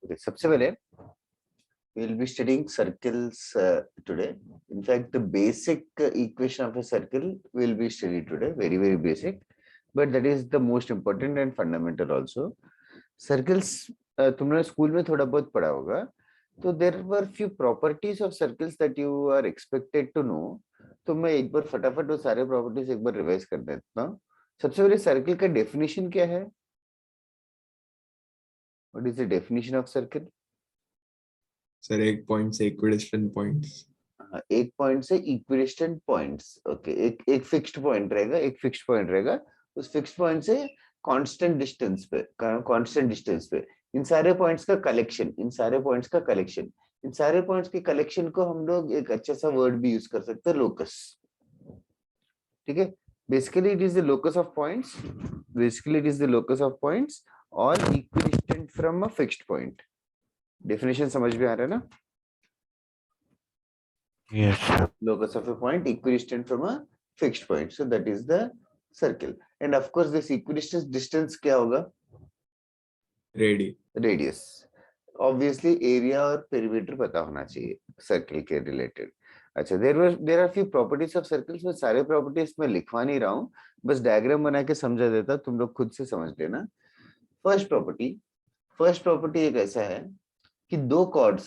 Okay, सबसे पहले we will be studying circles today. In fact, the basic equation of a circle will be studied today, very basic, but that is the most important and fundamental also. Circles तुमने school में थोड़ा बहुत पढ़ा होगा, तो there were few properties of circles that you are expected to know. तो मैं एक बार फटाफट वो सारे properties एक बार रिवाइज कर देता हूँ. सबसे पहले सर्कल का डेफिनेशन क्या है? What is the definition of circle? Sir एक पॉइंट से इक्विडिस्टेंट पॉइंट्स. एक पॉइंट से इक्विडिस्टेंट पॉइंट्स. ओके, एक फिक्स्ड पॉइंट रहेगा, एक फिक्स्ड पॉइंट रहेगा, उस फिक्स्ड पॉइंट से कांस्टेंट डिस्टेंस पे इन सारे पॉइंट्स का कलेक्शन, इन सारे पॉइंट्स के कलेक्शन को हम लोग एक अच्छा सा वर्ड भी यूज कर सकते हैं, लोकस. ठीक है, basically it is the locus of points और equidistant from a fixed point. Definition समझ में आ रहा है ना? Yes, sir. Locus of a point equidistant from a fixed point, so that is the circle. And of course this equidistant distance क्या होगा? Radius. Obviously area और perimeter पता होना चाहिए circle के related. अच्छा, there are few properties of circles. मैं सारे properties में लिखवा नहीं रहा हूँ, बस diagram बना के समझा देता, तुम लोग खुद से समझ लेना. First property एक ऐसा है कि दो कॉर्ड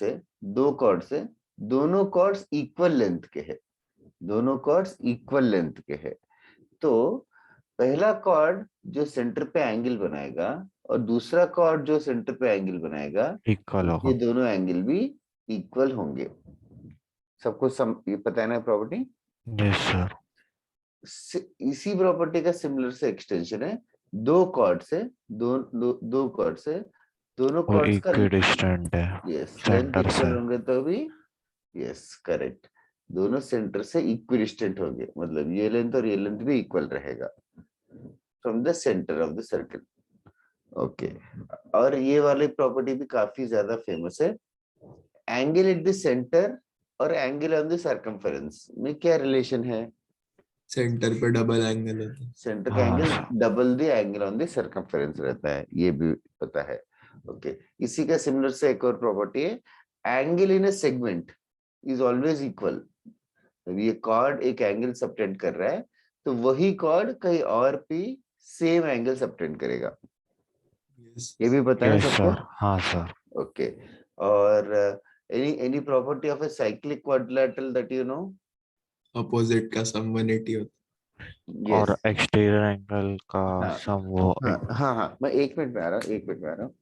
से दोनों कॉर्ड्स इक्वल लेंथ के हैं. तो पहला कॉर्ड जो सेंटर पे एंगल बनाएगा और दूसरा कॉर्ड जो सेंटर पे एंगल बनाएगा, Equal होगा. ये दोनों एंगल भी इक्वल होंगे. सबको ये पता है ना प्रॉपर्टी? Yes, sir. इसी प्रॉपर्टी का सिमिलर से एक्सटेंशन है. दो कॉर्ड से दोनों वो कॉर्ड्स का इक्विडिस्टेंट है. यस लेंथ सेंटर से. इक्वल होंगे तो भी यस करेक्ट, दोनों सेंटर से इक्विडिस्टेंट होंगे, मतलब ये लेंथ और ये लेंथ भी इक्वल रहेगा from the centre of the circle. Okay, और ये वाली प्रॉपर्टी भी काफी ज्यादा फेमस है. एंगल एट द सेंटर और एंगल ऑन द सर्कमफेरेंस में क्या रिलेशन है? सेंटर पे डबल एंगल होता है. सेंटर का angle double the angle on the circumference रहता है, ये भी पता है. ओके, इसी का सिमिलर से एक और प्रॉपर्टी है, angle in a segment is always equal. ये कॉर्ड एक एंगल सबटेंड कर रहा है तो वही कॉर्ड कहीं और भी सेम एंगल सबटेंड करेगा. ये भी पता है सबको? हाँ सर. ओके, और any property of a cyclic quadrilateral that you know? Opposite का सम 180 होता Yes. और एक्सटीरियर एंगल का हाँ. सम वो. हाँ, मैं एक मिनट में आ रहा हूँ.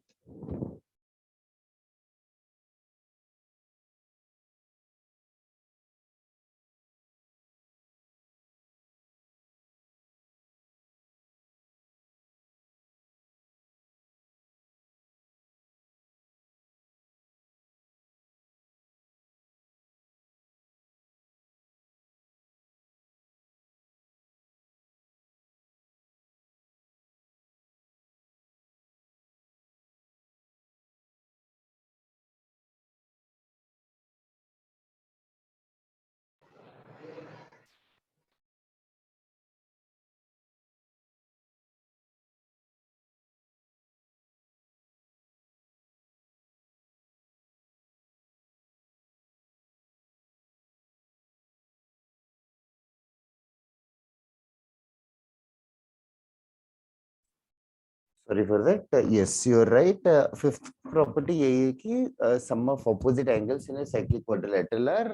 Sorry for that. Yes, you are right. Fifth property यही है कि sum of opposite angles in a cyclic quadrilateral are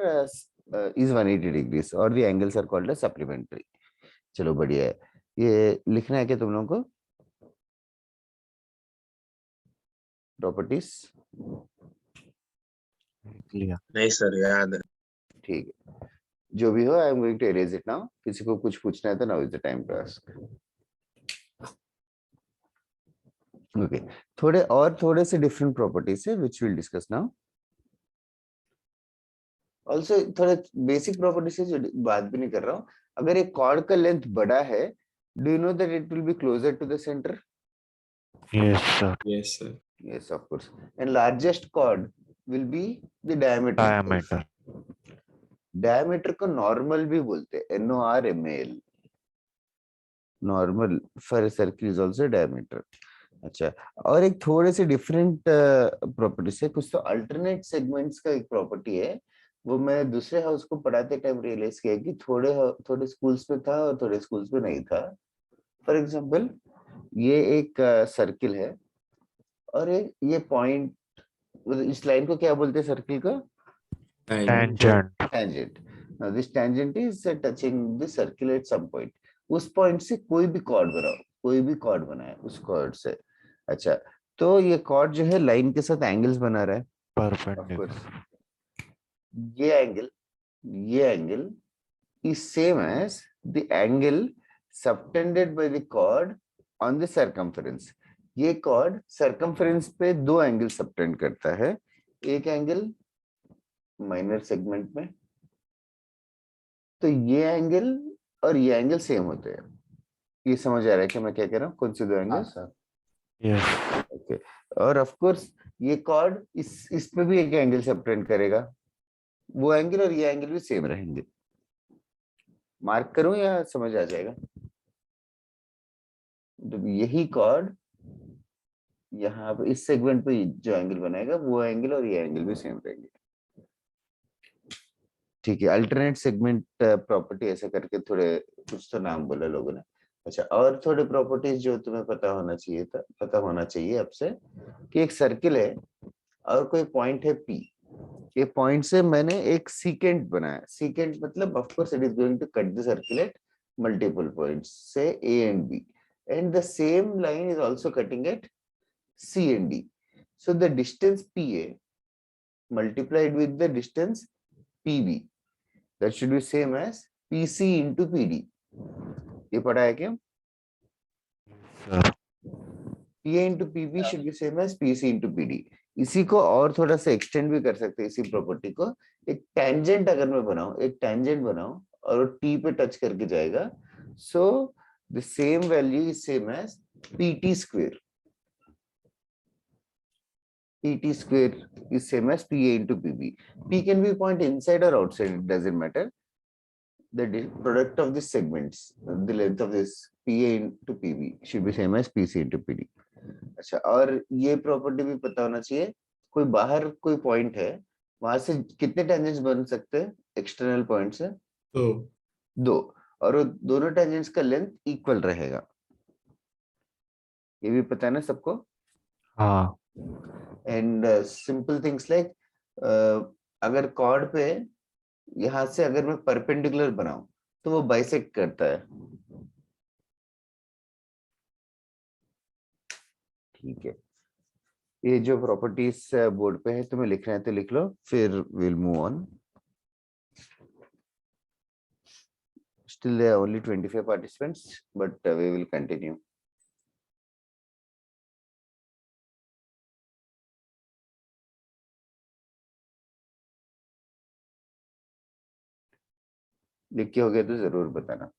is 180 degrees or the angles are called as supplementary. चलो बढ़िया है. ये लिखना है क्या तुम लोगों को? प्रॉपर्टीज नहीं सर, याद है. ठीक है, जो भी हो, I am going to erase it now. किसी को कुछ पूछना है तो now is the time to ask. Okay, थोड़े से डिफरेंट प्रॉपर्टीज है व्हिच विल डिस्कस नाउ. ऑल्सो थोड़े बेसिक प्रॉपर्टीज है जो बात भी नहीं कर रहा हूँ. अगर एक कॉर्ड का लेंथ बड़ा है, do you know that it will be closer to the centre? Yes, sir. है. Yes sir. Yes, of course. And largest chord will be the diameter. Diameter. Diameter को normal भी बोलते हैं, NORMAL. Normal for a circle is also diameter. अच्छा, और एक थोड़े से डिफरेंट प्रॉपर्टीज है कुछ। तो अल्टरनेट सेगमेंट्स का एक प्रॉपर्टी है, वो मैं दूसरे हाउस को पढ़ाते टाइम रियलाइज किया कि थोड़े स्कूल्स में था और थोड़े स्कूल्स में नहीं था। फॉर एग्जांपल, ये एक सर्किल है और ये पॉइंट, इस लाइन को क्या बोलते हैं सर्किल का? Tangent. Tangent. Now this tangent is touching the circle at some point. उस पॉइंट से कोई भी कॉर्ड बनाओ, कोई भी कॉर्ड बनाए उस कॉर्ड से। अच्छा, तो ये कॉर्ड जो है लाइन के साथ एंगल्स बना रहा है। Of course, Perpendicular. ये angle is same as the angle subtended by the chord on the circumference. ये कॉर्ड सर्कमफरेंस पे दो एंगल सबटेंड करता है, एक एंगल माइनर सेगमेंट में, तो ये एंगल और ये एंगल सेम होते हैं। ये समझ आ रहा है कि मैं क्या कह रहा हूँ, कौन से दो एंगल? Yes. ओके। और ऑफ कोर्स ये कॉर्ड इसमें भी एक एंगल सबटेंड करेगा, वो एंगल और ये एंगल भी सेम रहेंगे। मार्क करूं या समझ आ जाएगा? तो यही कॉर्ड यहाँ पे इस सेगमेंट पे जो एंगल बनाएगा वो एंगल और ये एंगल भी सेम रहेंगे। ठीक है, अल्टरनेट सेगमेंट प्रॉपर्टी ऐसा करके थोड़े कुछ तो नाम बोला लोगों ने। अच्छा, और थोड़े प्रॉपर्टीज जो तुम्हें पता होना चाहिए आपसे, कि एक सर्किल है और कोई पॉइंट है P। ये पॉइंट से मैंने एक सीकेंट बनाया। सीकेंट मतलब of course it is going to cut the circle at multiple points से A and B, and the same line is also cutting at C and D. So the distance PA multiplied with the distance PB, that should be same as PC into PD. ये पढ़ा है क्या? Sir. PA into PB should be same as PC into PD. इसी को और थोड़ा सा extend भी कर सकते हैं इसी प्रॉपर्टी को। एक टेंजेंट अगर मैं बनाऊं और वो T पे टच करके जाएगा, so the same value is same as PT square. PT square is same as PA into PB. P can be a point inside or outside, it doesn't matter. The product of the segments, the length of this PA into PB should be same as PC into PD. अच्छा, और ये property भी पता होना चाहिए, कोई बाहर कोई पॉइंट है, वहां से कितने टेंजेंट्स बन सकते हैं एक्सटर्नल पॉइंट से? दो, और वो दोनों टेंजेंट्स का लेंथ इक्वल रहेगा। ये भी पता है ना सबको? हाँ। एंड सिंपल थिंग्स लाइक, अगर कॉर्ड पे यहां से अगर मैं परपेंडिकुलर बनाऊं तो वो बाइसेक्ट करता है। ठीक है, ये जो प्रॉपर्टीज बोर्ड पे है तुम्हें लिखना है तो लिख लो, फिर will move on. Still there are only 25 participants, but we will continue. लिख के हो गया तो जरूर बताना।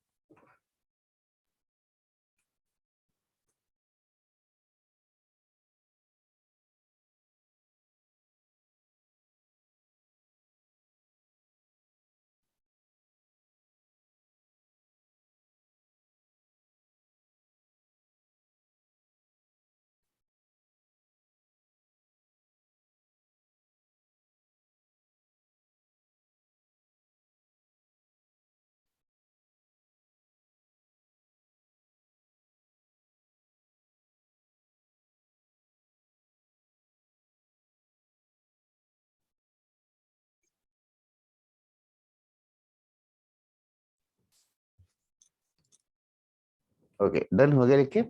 ओके, डन हो गया लिख के?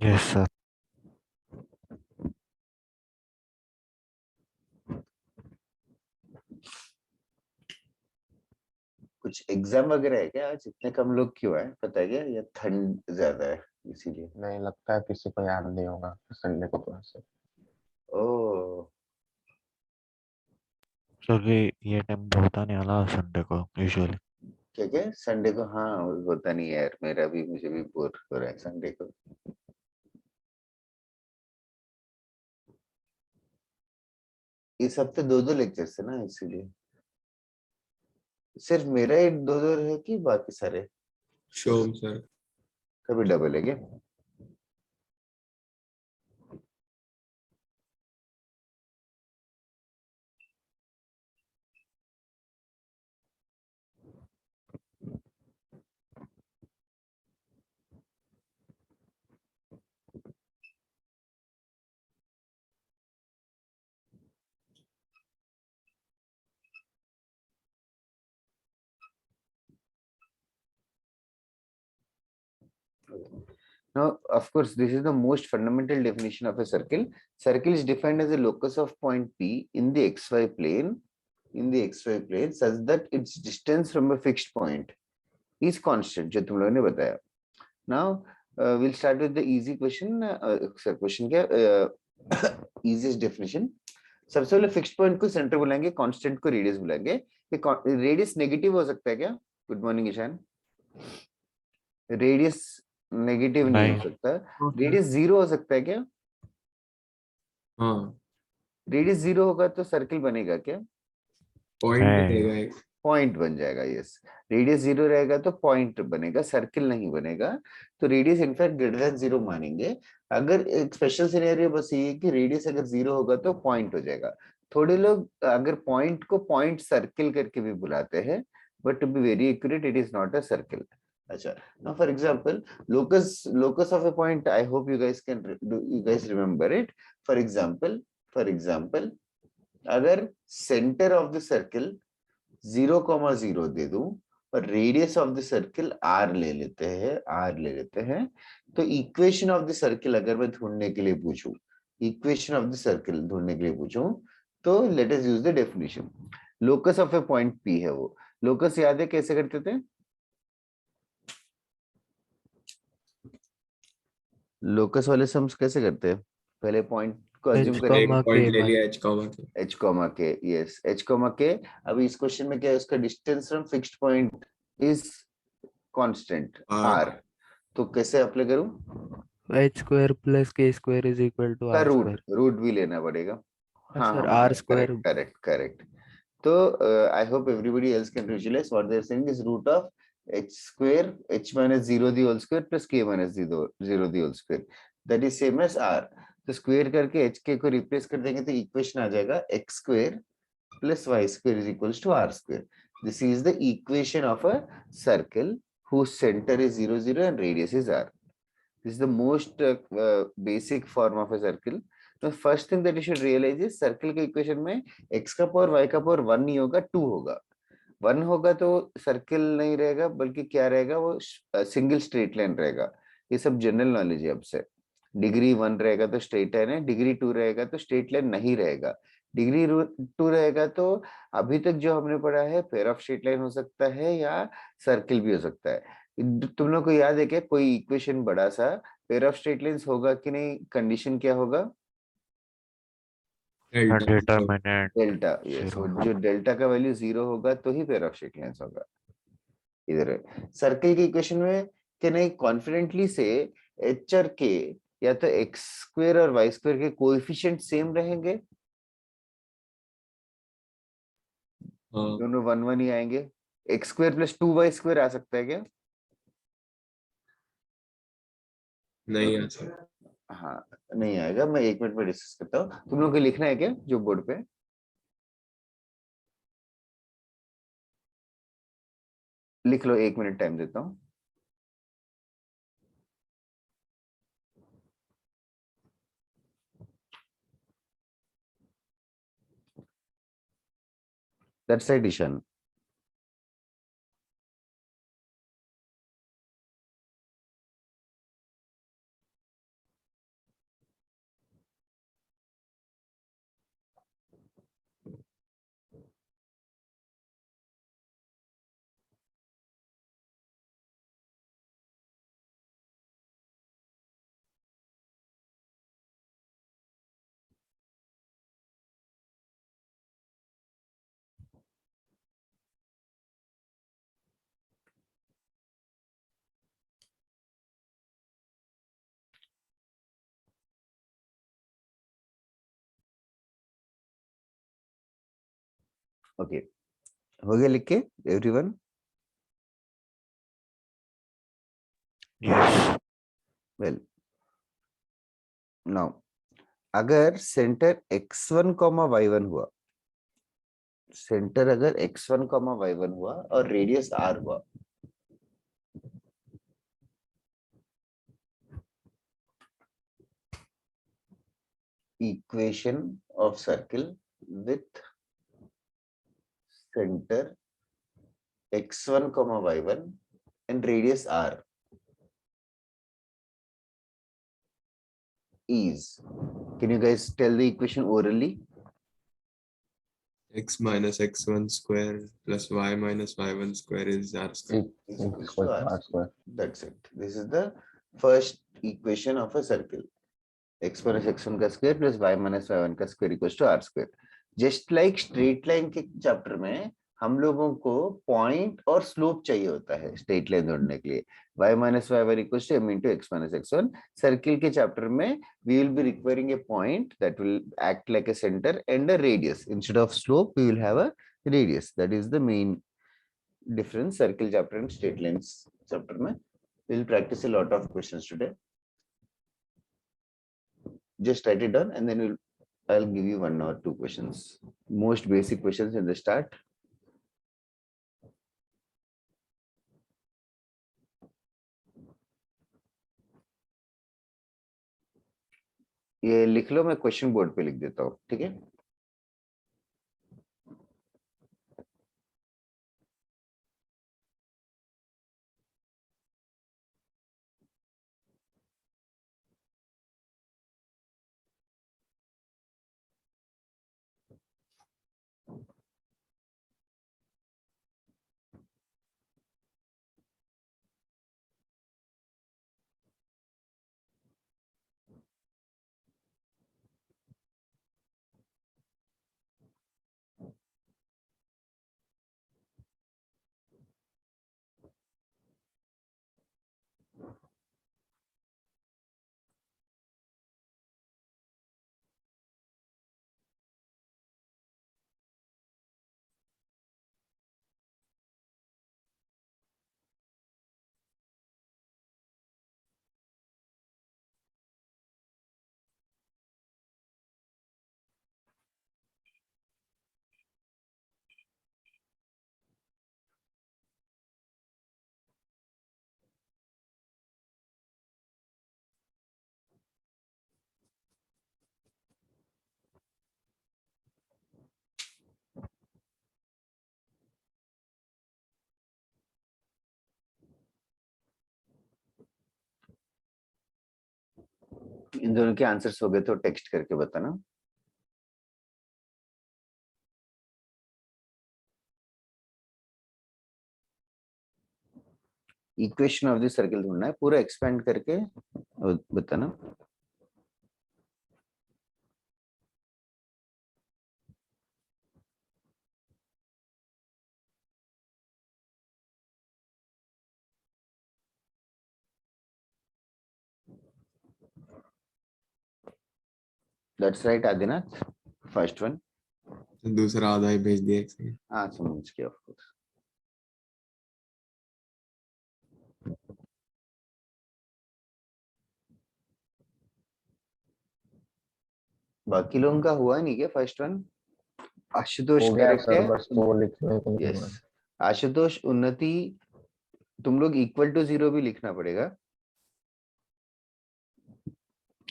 Yes, sir. कुछ एग्जाम वगैरह है क्या आज? इतने कम लोग क्यों आए, पता है क्या? या ठंड ज्यादा है इसीलिए? नहीं लगता है किसी को याद नहीं होगा संडे को क्लास है। ओ, क्योंकि ये टाइम तो होता नहीं वाला संडे को यूजुअली। क्या क्या संडे को? हाँ, होता नहीं है यार, मेरा भी, मुझे भी बोर हो रहा है संडे को। इस हफ्ते दो दो लेक्चर्स है ना, इसीलिए। सिर्फ मेरा ही दो दो है कि बाकी सारे? शोम सर। कभी डबल है क्या? Now, of course, this is the most fundamental definition of a circle. Circle is defined as a locus of point P in the xy plane, such that its distance from a fixed point is constant. जो तुम लोगों ने बताया. Now, we'll start with the easy question. Question क्या? Easiest definition. सबसे पहले fixed point को centre बुलाएंगे, कांस्टेंट को रेडियस बुलाएंगे. रेडियस नेगेटिव हो सकता है क्या? Good morning Ishan. Radius negative नहीं हो सकता. रेडियस जीरो हो सकता है क्या? हाँ. रेडियस जीरो होगा तो सर्कल बनेगा क्या? पॉइंट है. रहेगा एक. पॉइंट बन जाएगा. यस, रेडियस जीरो रहेगा तो पॉइंट बनेगा, सर्कल नहीं बनेगा. तो radius in fact greater than zero मानेंगे. अगर एक स्पेशल सिनेरियो बस ये है कि रेडियस अगर जीरो होगा तो पॉइंट हो जाएगा. थोड़े लोग अगर पॉइंट को पॉइंट सर्कल करके भी बुलाते हैं, but to be very accurate it is not a circle. अच्छा, now for example, locus of a point, I hope you guys remember it. For example, अगर center of the circle 0,0 दे दूं और radius of the circle r ले लेते हैं, तो equation of the circle अगर मैं ढूंढने के लिए पूछूं, तो let us use the definition. Locus of A point P है वो. लोकस याद है कैसे करते थे? लोकस वाले सम्स कैसे करते हैं? पहले पॉइंट को अज्यूम एक करेंगे. पॉइंट ले लिया h comma k. Yes, h comma k. अभी इस क्वेश्चन में क्या है? उसका distance from fixed point is constant r. तो कैसे अप्लाई करूं? h square plus k square is equal to का r स्क्वायर. रूट भी लेना पड़ेगा. हाँ सर हाँ, r स्क्वायर. करेक्ट. तो I hope everybody else can visualise what they are saying is root of h square, h minus 0 the whole square plus k minus 0 the whole square, that is same as r. तो square करके h k को replace कर देंगे तो equation आ जाएगा x square plus y square is equals to r square. This is the equation of a circle whose center is 0 0 and radius is r. This is the most basic form of a circle. The first thing that you should realize is circle के equation में x का power y का power 1 नहीं होगा, 2 होगा. 1 होगा तो circle नहीं रहेगा, बल्कि क्या रहेगा? वो सिंगल स्ट्रेट लाइन रहेगा. ये सब जनरल नॉलेज है. अब से डिग्री 1 रहेगा तो स्ट्रेट लाइन है, डिग्री 2 रहेगा तो स्ट्रेट लाइन नहीं रहेगा. डिग्री 2 रहेगा तो अभी तक जो हमने पढ़ा है पेयर ऑफ स्ट्रेट लाइन हो सकता है या सर्कल भी हो सकता है. तुम लोग को याद है क्या कोई इक्वेशन बड़ा सा पेयर ऑफ स्ट्रेट लाइंस होगा कि नहीं? कंडीशन क्या होगा? Determinant delta. Yes, zero. जो डेल्टा का वैल्यू 0 होगा तो ही पेयर ऑफ स्ट्रेट लाइंस होगा. इधर सर्कल की इक्वेशन में कि नहीं कॉन्फिडेंटली से h और k या तो x स्क्वायर और y स्क्वायर के कोएफिशिएंट सेम रहेंगे. दोनों 1 1 ही आएंगे. x square plus 2y square आ सकता है क्या? नहीं आ सकता. हाँ, नहीं आएगा. मैं 1 मिनट में डिस्कस करता हूँ. तुम लोग को लिखना है क्या जो बोर्ड पे? लिख लो, 1 मिनट टाइम देता हूँ. That side, Ishan. ओके, हो गया लिख के एवरीवन? Yes. वेल, नाउ अगर सेंटर x1, y1 हुआ, सेंटर अगर x1, y1 हुआ और रेडियस r हुआ, equation of circle with center x1, y1 and radius r. is, can you guys tell the equation orally? X minus x1 square plus y minus y1 square is r square. Is X equals equal to to r R square. That's it. This is the first equation of a circle. X minus x1 का square plus y minus y1 का square equals to r square. Just like straight line के chapter में हम लोगों को point और slope चाहिए होता है स्ट्रेट लाइन ढूंढने के लिए, y minus y1 equals to m into x minus x1. Circle के चैप्टर में we will be requiring a point that will act like a center and a radius. Instead of slope, we will have a radius. That is the main difference. Circle chapter and straight lines chapter में we will practice a lot of questions today. Just write it down and then I'll give you 1 or 2 questions. Most basic questions in the start. ये लिख लो, मैं question board पे लिख देता हूँ, ठीक है? इन दोनों के आंसर्स हो गए तो टेक्स्ट करके बताना. इक्वेशन ऑफ द सर्कल ढूंढना है, पूरा एक्सपेंड करके बताना. That's right, Adinath. First one. तो दूसरा आधा ही भेज दिया एक सेकंड. हाँ, समझ गया, of course. बाकी लोगों का हुआ नहीं क्या फर्स्ट वन? आशुतोष हो गया करेक्ट सर, है? बस वो लिखने को नहीं यस. हुआ। आशुतोष, उन्नति, तुम लोग इक्वल टू 0 भी लिखना पड़ेगा.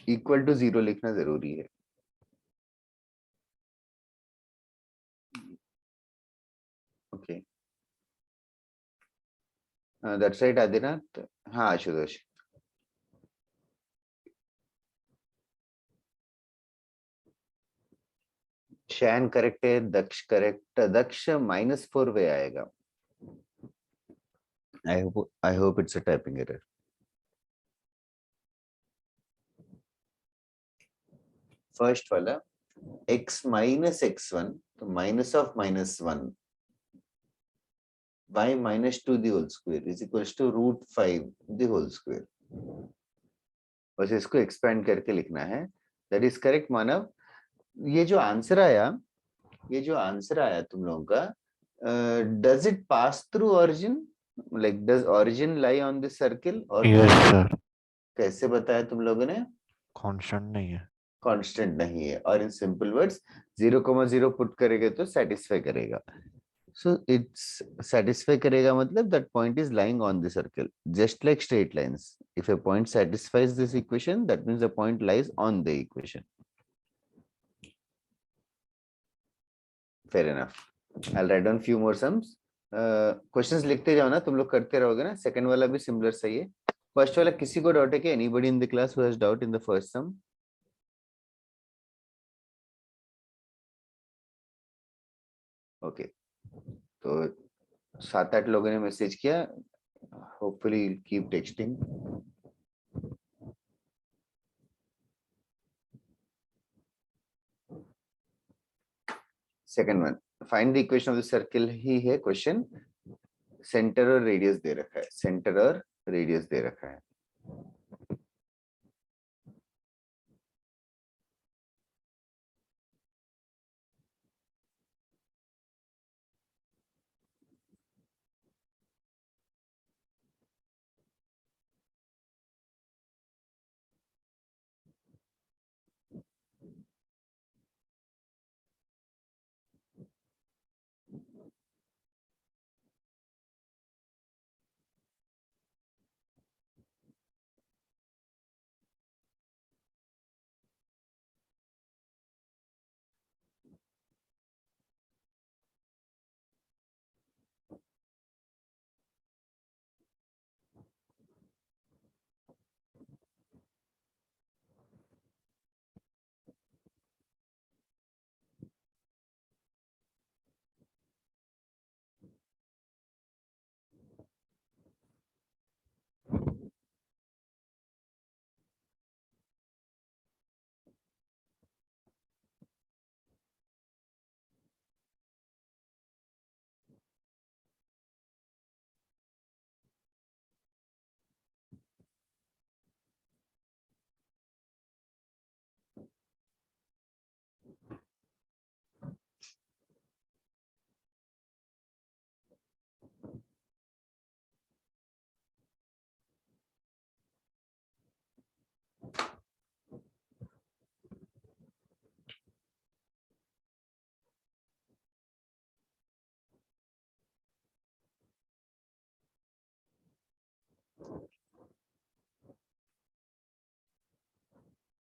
इक्वल टू 0 लिखना जरूरी है. Okay, that's right Adinath. हाँ आशुतोष. शैन करेक्ट है, दक्ष करेक्ट. दक्ष -4 वे आएगा. I hope it's a typing error. First वाला x minus x1, तो minus of -1, y minus 2 the whole square is equals to √5 the whole square. बस इसको एक्सपेंड करके लिखना है. दैट इज करेक्ट मानव. ये जो आंसर आया तुम लोगों का, does it pass through origin? Like does origin lie on this circle और यस सर. कैसे बताया तुम लोगों ने? कांस्टेंट नहीं है. कांस्टेंट नहीं है. और इन सिंपल वर्ड्स 0,0 पुट करेंगे तो सेटिस्फाई करेगा. So it's satisfy करेगा मतलब that point is lying on the circle, just like straight lines. If a point satisfies this equation, that means the point lies on the equation. Fair enough. I'll write down few more sums. Questions लिखते जाओ ना, तुम लोग करते रहोगे ना. Second वाला भी सिमिलर सही है. फर्स्ट वाला किसी को डाउट है कि anybody in the class who has doubt in the first sum? Okay, तो 7-8 लोगों ने मैसेज किया, hopefully keep texting. Second one, find the equation of the circle ही है क्वेश्चन. सेंटर और रेडियस दे रखा है, सेंटर और रेडियस दे रखा है.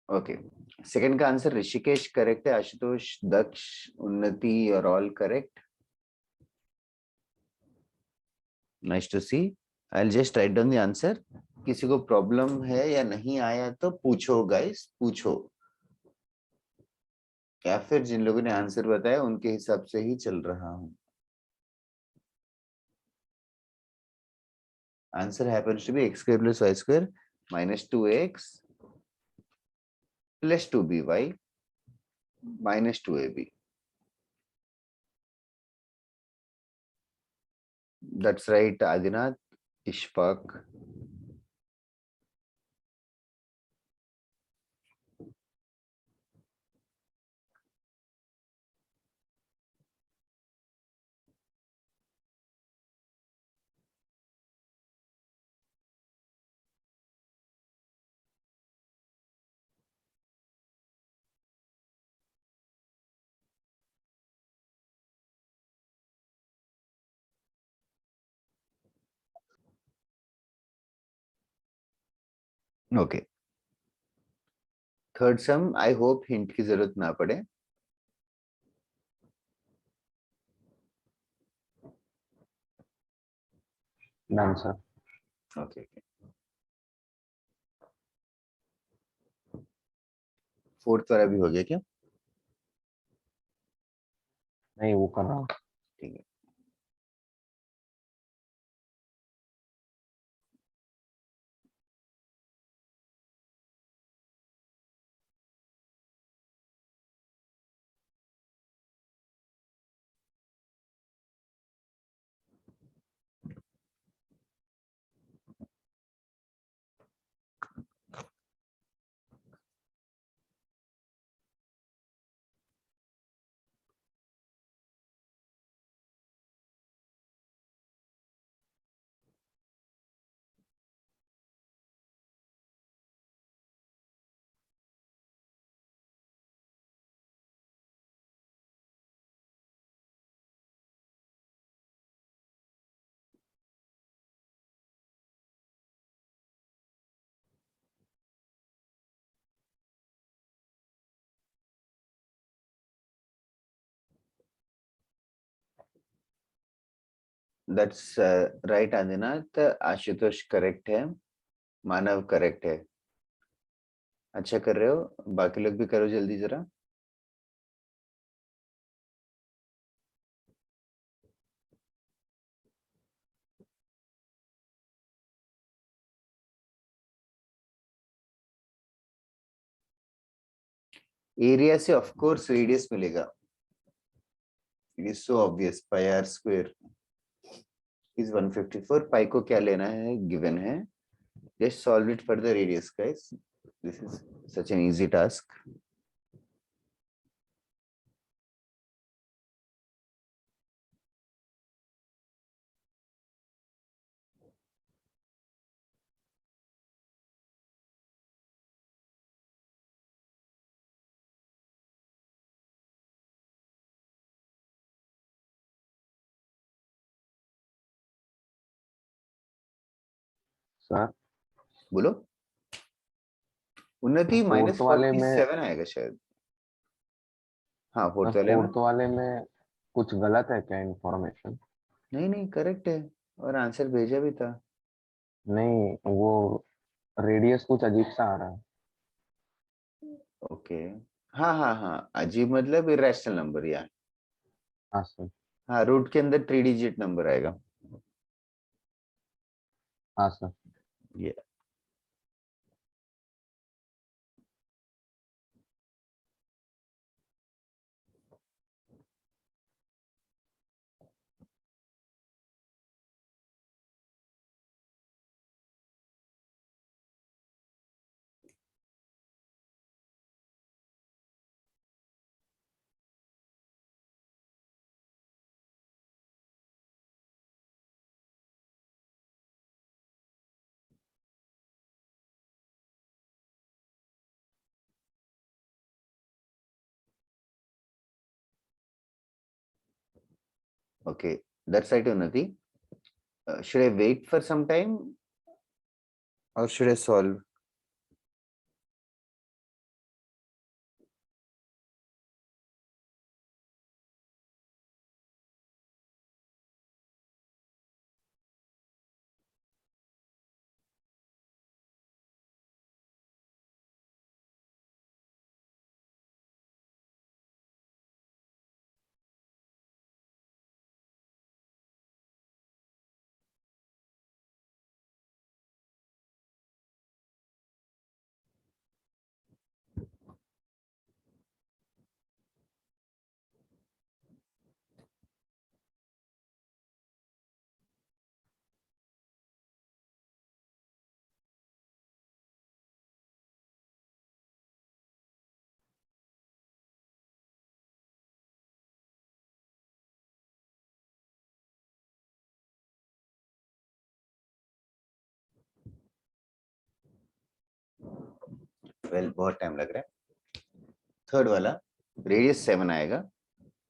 ओके, सेकंड का आंसर ऋषिकेश करेक्ट है, आशुतोष, दक्ष, उन्नति और all correct. Nice to see. I will just write down the answer. किसी को प्रॉब्लम है या नहीं आया तो पूछो गाइस, पूछो, या फिर जिन लोगों ने आंसर बताया उनके हिसाब से ही चल रहा हूँ. Answer happens to be x square plus y square minus 2x plus 2by minus 2ab. That's right, Adinath, Ishfaq. Okay. Third sum, I hope hint की जरूरत ना पड़े. Done sir. Okay. फोर्थ वाला भी हो गया क्या? नहीं वो कर रहा हूँ. ठीक है. That's right, Adinath. Ashutosh correct है, मानव करेक्ट है. अच्छा कर रहे हो, बाकी लोग भी करो जल्दी जरा. एरिया से ऑफ कोर्स रेडियस मिलेगा, it is so obvious, pi r square is 154। Pi को क्या लेना है, गिवन है, just solve it for the radius guys, this is such an easy task. Sir बोलो। उन्नति फोर्थ वाले में -47 आएगा शायद। हाँ फोर्थ वाले में, फोर्थ वाले में कुछ गलत है क्या इंफॉर्मेशन? नहीं नहीं करेक्ट है, और आंसर भेजा भी था। नहीं, वो रेडियस कुछ अजीब सा आ रहा है। ओके, हाँ हाँ हाँ, अजीब मतलब इरेशनल नंबर या, हाँ सर। हाँ रूट के अंदर 3 डिजिट नंबर आएगा। हाँ सर। ये okay, that's right Unnati. Should I wait for some time or should I solve? Well, बहुत टाइम लग रहा है। थर्ड वाला रेडियस 7 आएगा,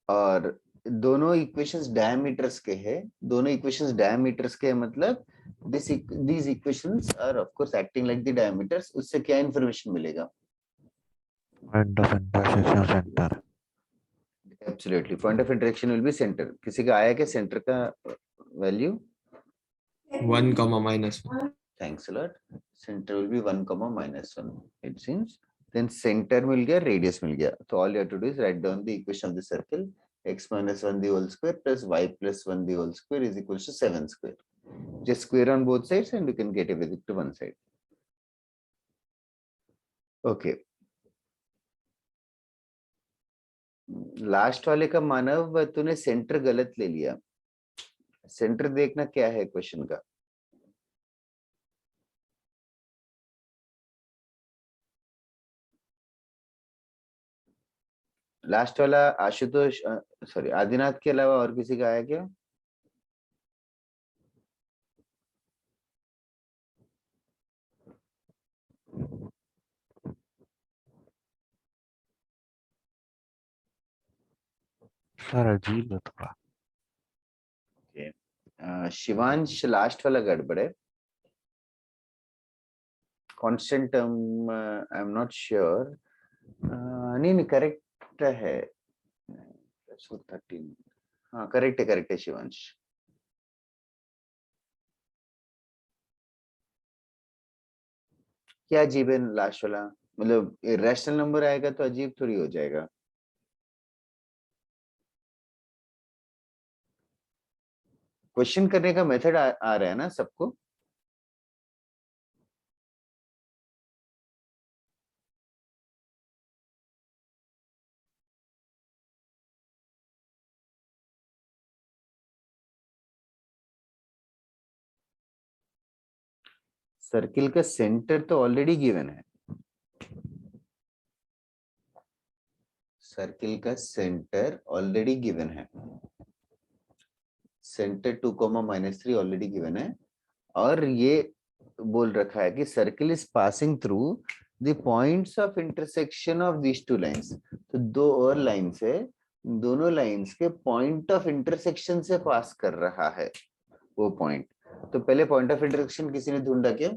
और दोनों इक्वेशंस डायमीटर्स के हैं, दोनों इक्वेशंस डायमीटर्स के हैं, मतलब these equations are of course acting like the diameters। उससे क्या इंफॉर्मेशन मिलेगा? Point of intersection centre. Absolutely, point of interaction will be centre. किसी का आया क्या सेंटर का value? 1, -1. Thanks a lot. Centre will be 1, -1 it seems. Then centre मिल गया, रेडियस मिल गया, तो all you have to do is write down the equation of the circle, x - 1 the whole square plus y + 1 the whole square is equals to 7 square. Just square on both sides and you can get everything to one side. Okay. Last वाले का मानव तूने centre गलत ले लिया। Centre देखना क्या है question का। लास्ट वाला आशुतोष, सॉरी आदिनाथ के अलावा और किसी का आया क्या? सर अजीब है थोड़ा। शिवांश लास्ट वाला गड़बड़ है। Constant term I am not sure. नहीं नहीं करेक्ट है, 13। हाँ करेक्ट है शिवांश। क्या अजीब है लास्ट वाला, मतलब इरेशनल नंबर आएगा तो अजीब थोड़ी हो जाएगा। क्वेश्चन करने का मेथड आ रहा है ना सबको? सर्किल का सेंटर तो ऑलरेडी गिवन है, सर्किल का सेंटर ऑलरेडी गिवन है, सेंटर 2, -3 ऑलरेडी गिवन है, और ये बोल रखा है कि circle is passing through the points of intersection of these two lines. तो दो और लाइंस है, दोनों लाइंस के पॉइंट ऑफ इंटरसेक्शन से पास कर रहा है वो पॉइंट। तो पहले पॉइंट ऑफ इंटरसेक्शन किसी ने ढूंढा क्या?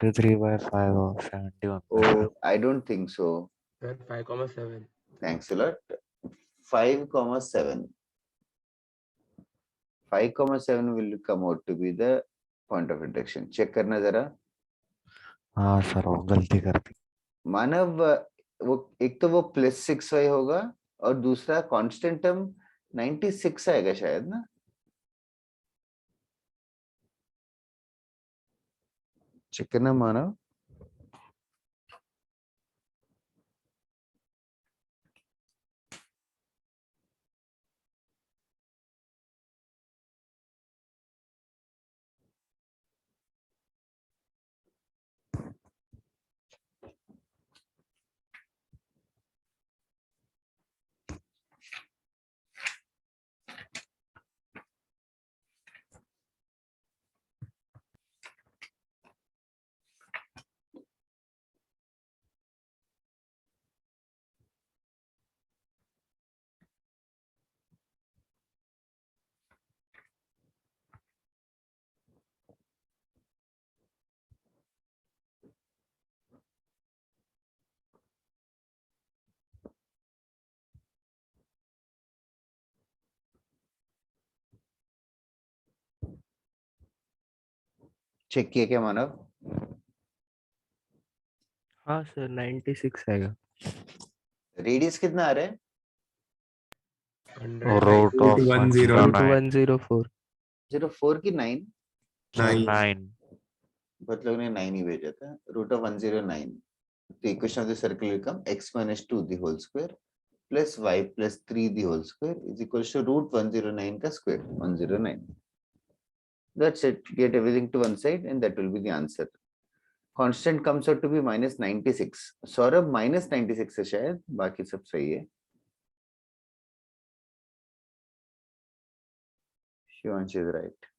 53/5 और 71/7। I don't think so. Sir, 5,7. Thanks a lot. 5,7 5,7 will come out to be the point of intersection। Check करना जरा। हाँ सर, वो गलती कर दी। मानव, वो एक तो वो +6y होगा और दूसरा कांस्टेंट टर्म 96 आएगा शायद ना। चेक करना मानव। चेक किया क्या मानव? हाँ सर, 96 आएगा। रेडियस कितना आ रहा है? 100. Root of 109 104. 04 की 9? 9। बहुत लोग ने 9 ही भेजा था। Root of 109। तो equation of the circle will come x - 2 the whole square plus y + 3 the whole square is equal to root 109 का square, 109। That's it. Get everything to one side and that will be the answer. Constant comes out to be -96. Saurabh -96 है शायद, बाकी सब सही है। Shivansh is right.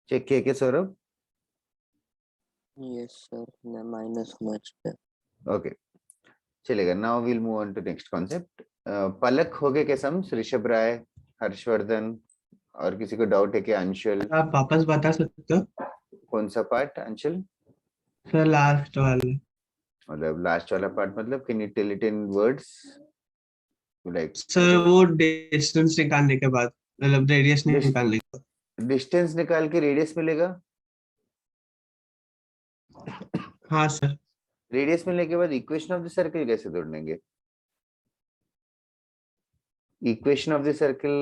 Check किया क्या Saurabh? Yes, sir. Minus much. Okay. चलेगा। Now we'll move on to next concept. पलक हो गए क्या सम्स? ऋषभ राय, हर्षवर्धन, और किसी को डाउट है क्या? अंशुल, आप वापस बता सकते हो कौन सा पार्ट अंशुल? सर? लास्ट वाला। मतलब लास्ट वाला पार्ट मतलब can you tell it in words like? Sir वो डिस्टेंस निकालने के बाद, मतलब रेडियस निकालने के बाद। डिस्टेंस निकाल के रेडियस मिलेगा। हाँ सर। रेडियस मिलने के बाद इक्वेशन ऑफ द सर्कल कैसे ढूंढेंगे? इक्वेशन ऑफ द सर्कल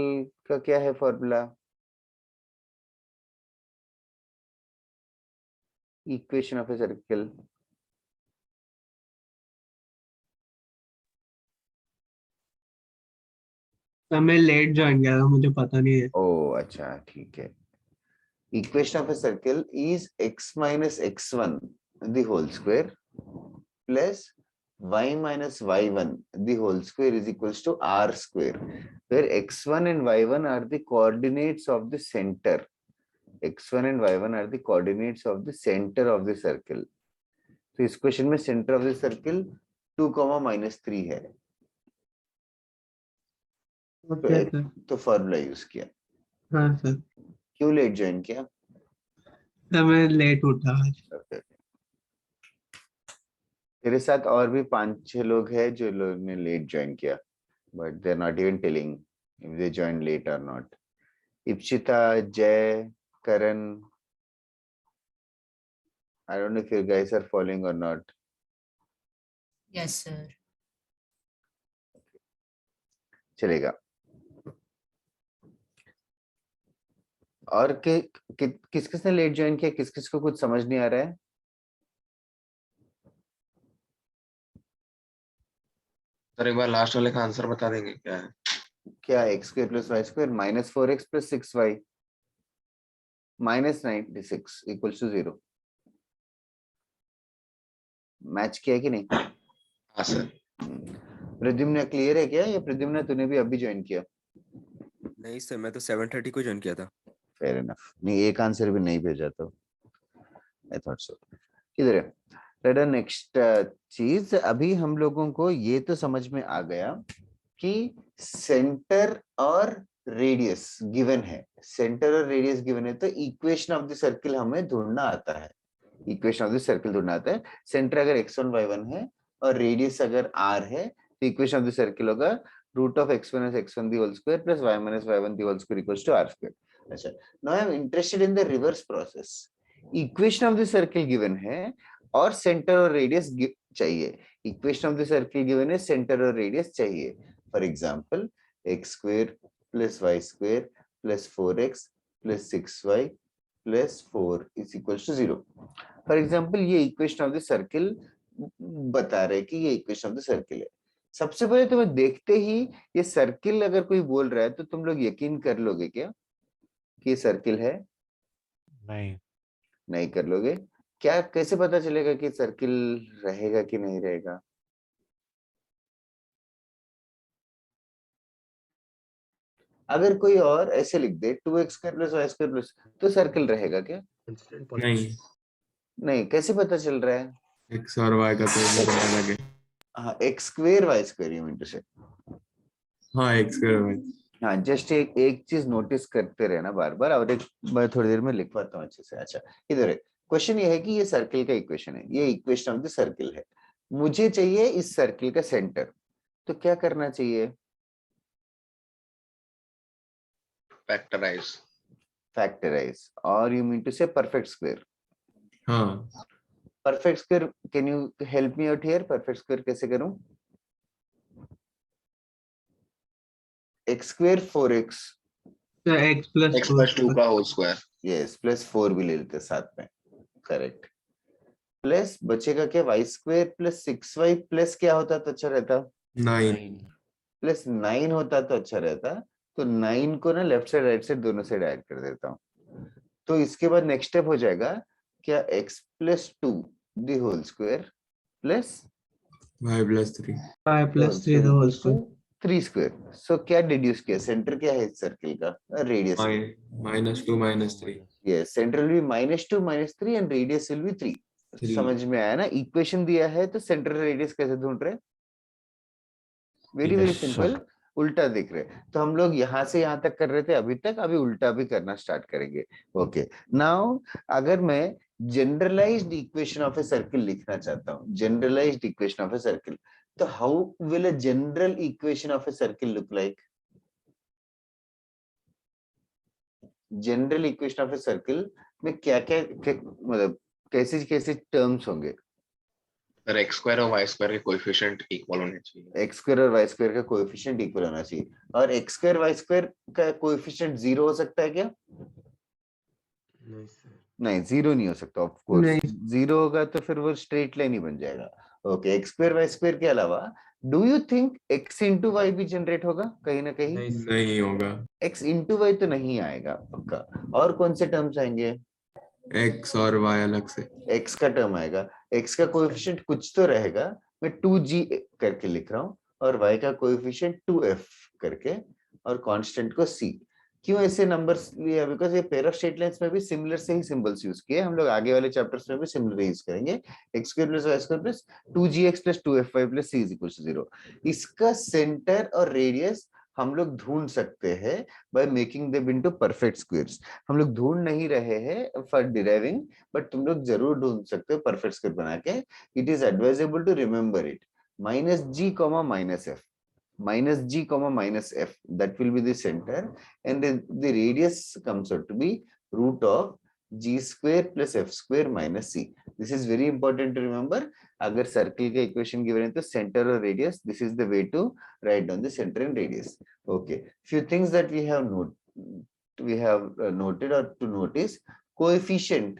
का क्या है formula? Equation of a circle sir मैं लेट ज्वाइन किया था, मुझे पता नहीं है। ओ अच्छा ठीक है। Equation of a circle is x - x1 the whole square plus y - y1 the whole square is equals to r square, where x1 and y1 are the coordinates of the center. x1 and y1 are the coordinates of the center of the circle. तो इस question में centre of the circle 2, -3 है। Okay sir. तो formula use किया। हाँ sir. क्यों late join किया? Sir मैं लेट उठा आज। Okay. तेरे साथ और भी 5-6 लोग हैं जो लोग ने लेट ज्वाइन किया, but they are not even telling if they join late और नॉट। Ipsita, Jay, Karan, I don't know if you guys are following or not. Yes, sir. चलेगा। और किस किसने लेट ज्वाइन किया? किस किस को कुछ समझ नहीं आ रहा है? सर एक बार लास्ट वाले का आंसर बता देंगे क्या है? क्या x² + y² -4x + 6y? minus 96 equals to 0. Match किया कि नहीं? हाँ सर। प्रद्युम्न क्लियर है क्या, या प्रद्युम्न तूने भी अभी ज्वाइन किया? नहीं सर, मैं तो 7:30 को ज्वाइन किया था। Fair enough. नहीं, एक आंसर भी नहीं भेजा तो आई थॉट सो। किधर है? लेट नेक्स्ट चीज, अभी हम लोगों को ये तो समझ में आ गया कि सेंटर और रेडियस गिवन है, सेंटर और रेडियस गिवन है, तो इक्वेशन ऑफ द सर्किल हमें ढूंढना आता है, इक्वेशन ऑफ द सर्किल ढूंढना आता है। सेंटर अगर x1 y1 है और रेडियस अगर r है, तो इक्वेशन ऑफ द सर्किल होगा root of x1 x1 the whole square plus y y1 the whole square equals to r square. अच्छा, now I am interested in the reverse process. Equation of the circle given है और centre और radius चाहिए। Equation of the circle given है, centre और radius चाहिए। For example x square plus y square plus 4x plus 6y plus 4 is equals to 0। For example ये equation of the circle बता रहे कि ये इक्वेशन ऑफ द सर्किल है। सबसे पहले तुम्हें देखते ही ये सर्किल अगर कोई बोल रहा है तो तुम लोग यकीन कर लोगे क्या कि ये सर्किल है? नहीं। नहीं कर लोगे। क्या, कैसे पता चलेगा कि सर्किल रहेगा कि नहीं रहेगा? अगर कोई और ऐसे लिख दे 2x square plus y square plus, तो सर्किल रहेगा क्या? नहीं, नहीं। कैसे पता चल रहा है? x और y का तो अलग है। हाँ, x square y square you mean to say. हाँ, x स्क्वायर y। हाँ, जस्ट एक चीज नोटिस करते रहना बार बार, और एक मैं थोड़ी देर में लिखवाता हूँ अच्छे से। अच्छा, इधर है क्वेश्चन, ये है कि ये सर्किल का इक्वेशन है, ये इक्वेशन ऑफ द सर्किल है, मुझे चाहिए इस सर्किल का सेंटर, तो क्या करना चाहिए? फैक्टराइज। फैक्टराइज, और यू मीन टू से परफेक्ट स्क्वायर। हाँ, perfect square, can you help me out here? Perfect square कैसे करूं? x स्क्वायर 4x, तो x x प्लस 2 का होल स्क्वायर। यस, प्लस 4 भी ले लेते साथ में, करेक्ट। प्लस बचेगा क्या? y square plus 6y plus क्या होता तो अच्छा रहता? 9। प्लस 9 होता तो अच्छा रहता। तो 9 को ना लेफ्ट साइड राइट साइड दोनों साइड ऐड कर देता हूँ। तो इसके बाद नेक्स्ट स्टेप हो जाएगा क्या? x plus 2 the whole square plus y plus 3। y plus 3 the whole square. 3 square. So क्या डिड्यूस किया? सेंटर क्या है इस सर्किल का? Radius. -2 -3। Yes, centre will be -2 -3 and radius will be 3। समझ में आया ना? इक्वेशन दिया है तो सेंटर रेडियस कैसे ढूंढ रहे? Very very Yes, sir. Simple, उल्टा दिख रहे। तो हम लोग यहाँ से यहाँ तक कर रहे थे अभी तक, अभी उल्टा भी करना स्टार्ट करेंगे। ओके, नाउ अगर मैं generalised equation of a circle लिखना चाहता हूँ, generalised equation of a circle, तो how will a general equation of a circle look like? General equation of a circle में क्या क्या मतलब कैसे कैसे टर्म्स होंगे? सर x स्क्वायर और y स्क्वायर के कोएफिशिएंट इक्वल होने चाहिए। एक्स स्क्वायर और वाई स्क्वायर का कोएफिशिएंट इक्वल होना चाहिए। और एक्स स्क्वायर वाई स्क्वायर का कोएफिशिएंट 0 हो सकता है क्या? नहीं सर। नहीं, 0 नहीं हो सकता ऑफ कोर्स। नहीं। 0 होगा तो फिर वो स्ट्रेट लाइन ही बन जाएगा। Okay, x square y square के अलावा do you think x into y भी जनरेट होगा कहीं ना कहीं? नहीं होगा। x इंटू वाई तो नहीं आएगा पक्का। और कौन से टर्म्स आएंगे? x और y अलग से। x का टर्म आएगा, x का कोएफिशिएंट कुछ तो रहेगा, मैं 2g करके लिख रहा हूँ, और y का कोएफिशिएंट 2f करके, और कांस्टेंट को c। क्यों ऐसे नंबर्स लिया? बिकॉज ये पेयर ऑफ स्ट्रेट लाइंस में भी सिमिलर से ही सिंबल्स यूज किए, हम लोग आगे वाले चैप्टर्स में भी सिमिलर यूज करेंगे। x square plus y square plus 2gx plus 2fy plus c is equal to 0। इसका सेंटर और रेडियस हम लोग ढूंढ सकते हैं by making them into perfect squares. हम लोग ढूंढ नहीं रहे हैं फॉर डिराइविंग, बट तुम लोग जरूर ढूंढ सकते हो परफेक्ट स्क्वायर बना के। It is advisable to remember it, -g, -f, -g, -f, that will be the center, and the radius comes out to be root of g square plus f square minus c. This is very important to remember. अगर circle का equation given है तो centre और radius, this is the way to write down the centre and radius. Okay, few things that we have noted or to notice. Coefficient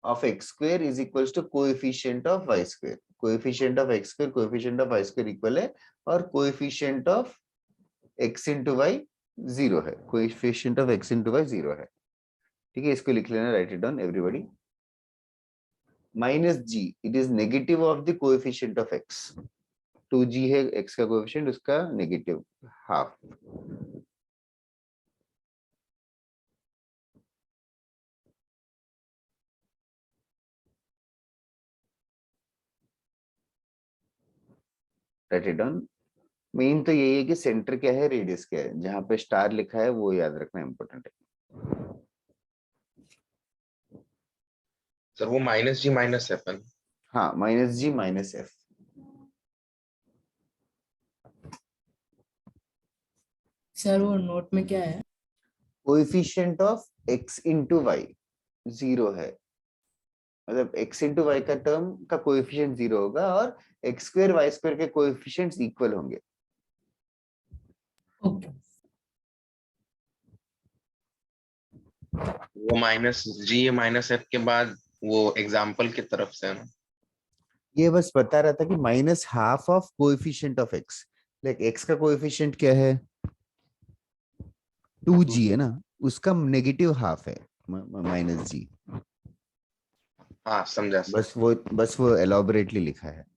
of x square is equals to coefficient of y square. Coefficient of x square, coefficient of y square equal है, और coefficient of x into y zero है, coefficient of x into y zero है। ठीक है, इसको लिख लेना, write it down everybody. Minus g, it is negative of the coefficient of x। 2g है x का कोएफिशिएंट, उसका negative half. Write it down. Main तो यही है कि सेंटर क्या है, रेडियस क्या है, जहां पे स्टार लिखा है वो याद रखना इंपॉर्टेंट है। सर वो माइनस जी माइनस एफ। हाँ, minus g minus f. Sir वो नोट में क्या है? Coefficient of x into y zero है, मतलब x इंटू वाई का टर्म का कोएफिशिएंट जीरो होगा और एक्स स्क्वायर वाई स्क्वायर के कोएफिशिएंट्स इक्वल होंगे। ओके। वो माइनस जी माइनस एफ के बाद वो एग्जाम्पल की तरफ से है ना। ये बस बता रहा था कि minus half of coefficient of x, like x का कोएफिशिएंट क्या है, 2g है ना, उसका नेगेटिव हाफ है माइनस जी। हाँ समझा सर। बस वो एलॉबरेटली लिखा है।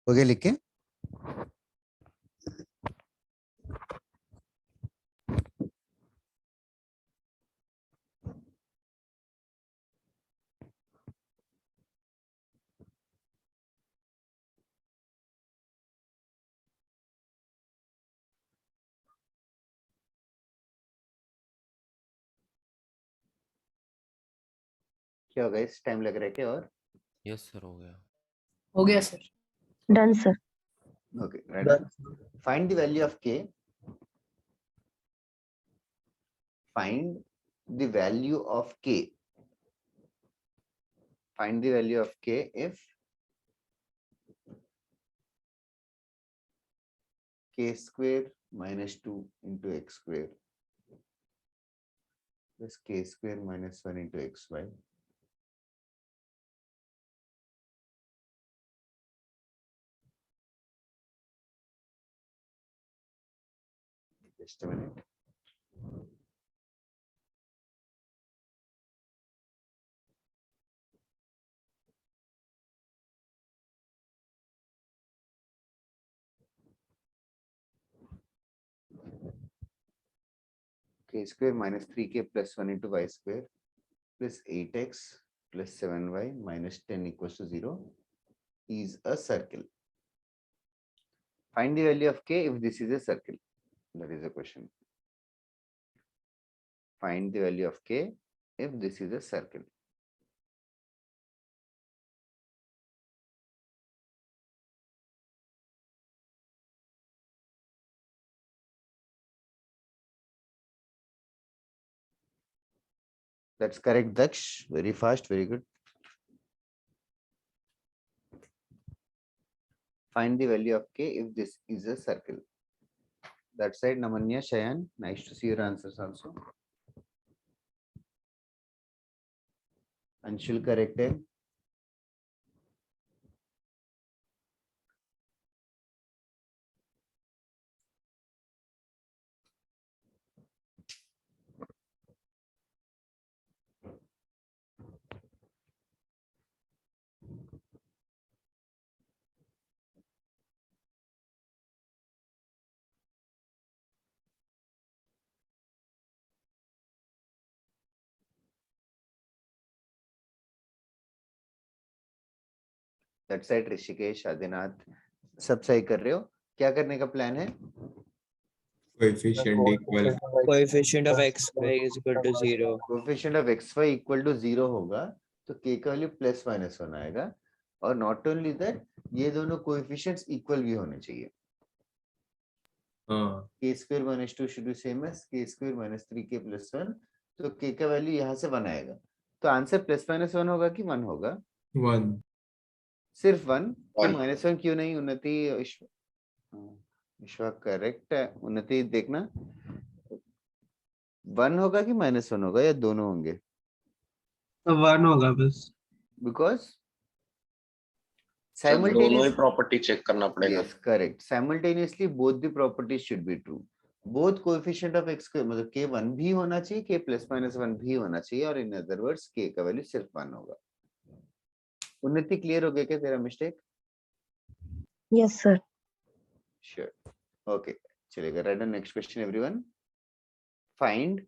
हो गया लिख के? क्या होगा, इस टाइम लग रहा है क्या? और यस सर हो गया। हो गया sir. Done, sir. Okay, right. Find the value of k, find the value of k, find the value of k if k square minus 2 into x square plus k square minus 1 into xy just a minute. K square minus 3k plus 1 into y square plus 8x plus 7y minus 10 equals to 0 is a circle. Find the value of k if this is a circle. That is the question. Find the value of k if this is a circle. That's correct, Daksh. Very fast, very good. Find the value of k if this is a circle. That side, Namanya, Shayan, nice to see your answers also. Anshul, correct है. That side Rishikesh, Adinath सब सही कर रहे हो। क्या करने का plan है? Coefficient equal. Coefficient of xy is equal to 0. Coefficient of xy equal to 0 होगा तो k का वैल्यू प्लस माइनस होना आएगा, और नॉट ओनली दैट, ये दोनों कोएफिशिएंट्स इक्वल भी होने चाहिए। हाँ, k square minus 2 should be same as k square minus 3k plus 1, तो k का वैल्यू यहाँ से 1 आएगा। तो आंसर प्लस माइनस 1 होगा कि 1 होगा? 1. सिर्फ 1, तो One. माइनस 1 क्यों नहीं? उन्नति विश्वा करेक्ट है। उन्नति देखना 1 होगा कि माइनस 1 होगा, या दोनों होंगे? तो 1 होगा बस। बिकॉज सर दोनों ही simultaneous, प्रॉपर्टी चेक करना पड़ेगा। yes, correct, simultaneously both the properties should be true. both coefficient of x square मतलब k 1 भी होना चाहिए, k plus minus 1 भी होना चाहिए, और in other words k का वैल्यू सिर्फ 1 होगा। उन्नति क्लियर हो गया क्या तेरा mistake? Yes, sir. Sure. Okay, चलेगा। Write down next question everyone. Find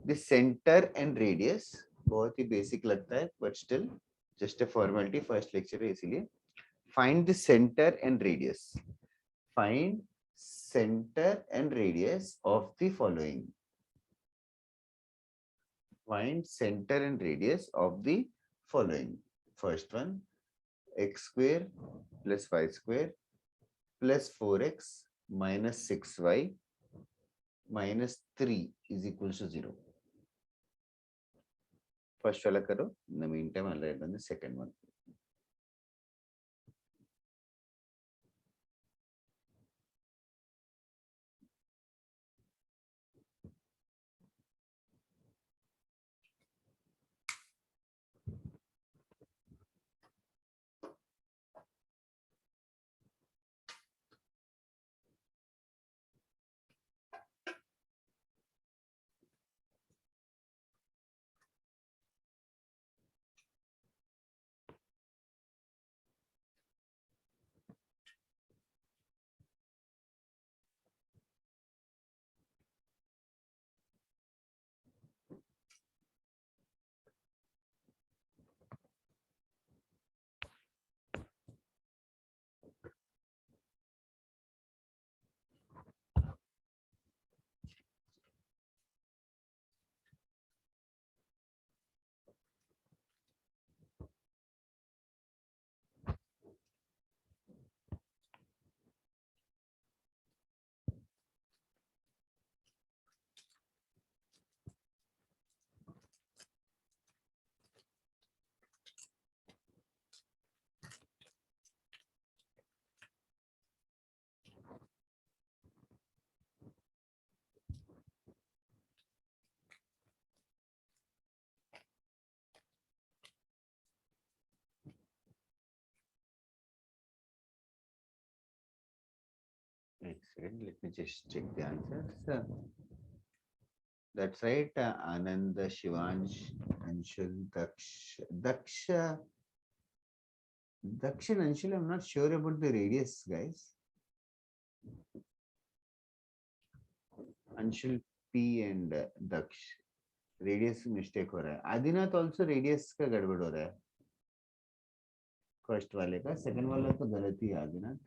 the center and radius। बहुत ही बेसिक लगता है but still just a formality, first lecture है इसीलिए। Find the center and radius। Find center and radius of the following। Find center and radius of the following। First one, x square plus y square plus 4x minus 6y minus 3 is equals to 0। First वाला करो, in the meantime I'll write down the second one। One second, let me just check the answers. That's right, Anand, Shivansh, Anshul, Daksha, and Anshul, I'm not sure about the radius, guys. Anshul P and Daksh, radius mistake हो रहा है। Adinath also radius का गड़बड़ हो रहा है। First वाले का, second वाला तो गलत ही है Adinath.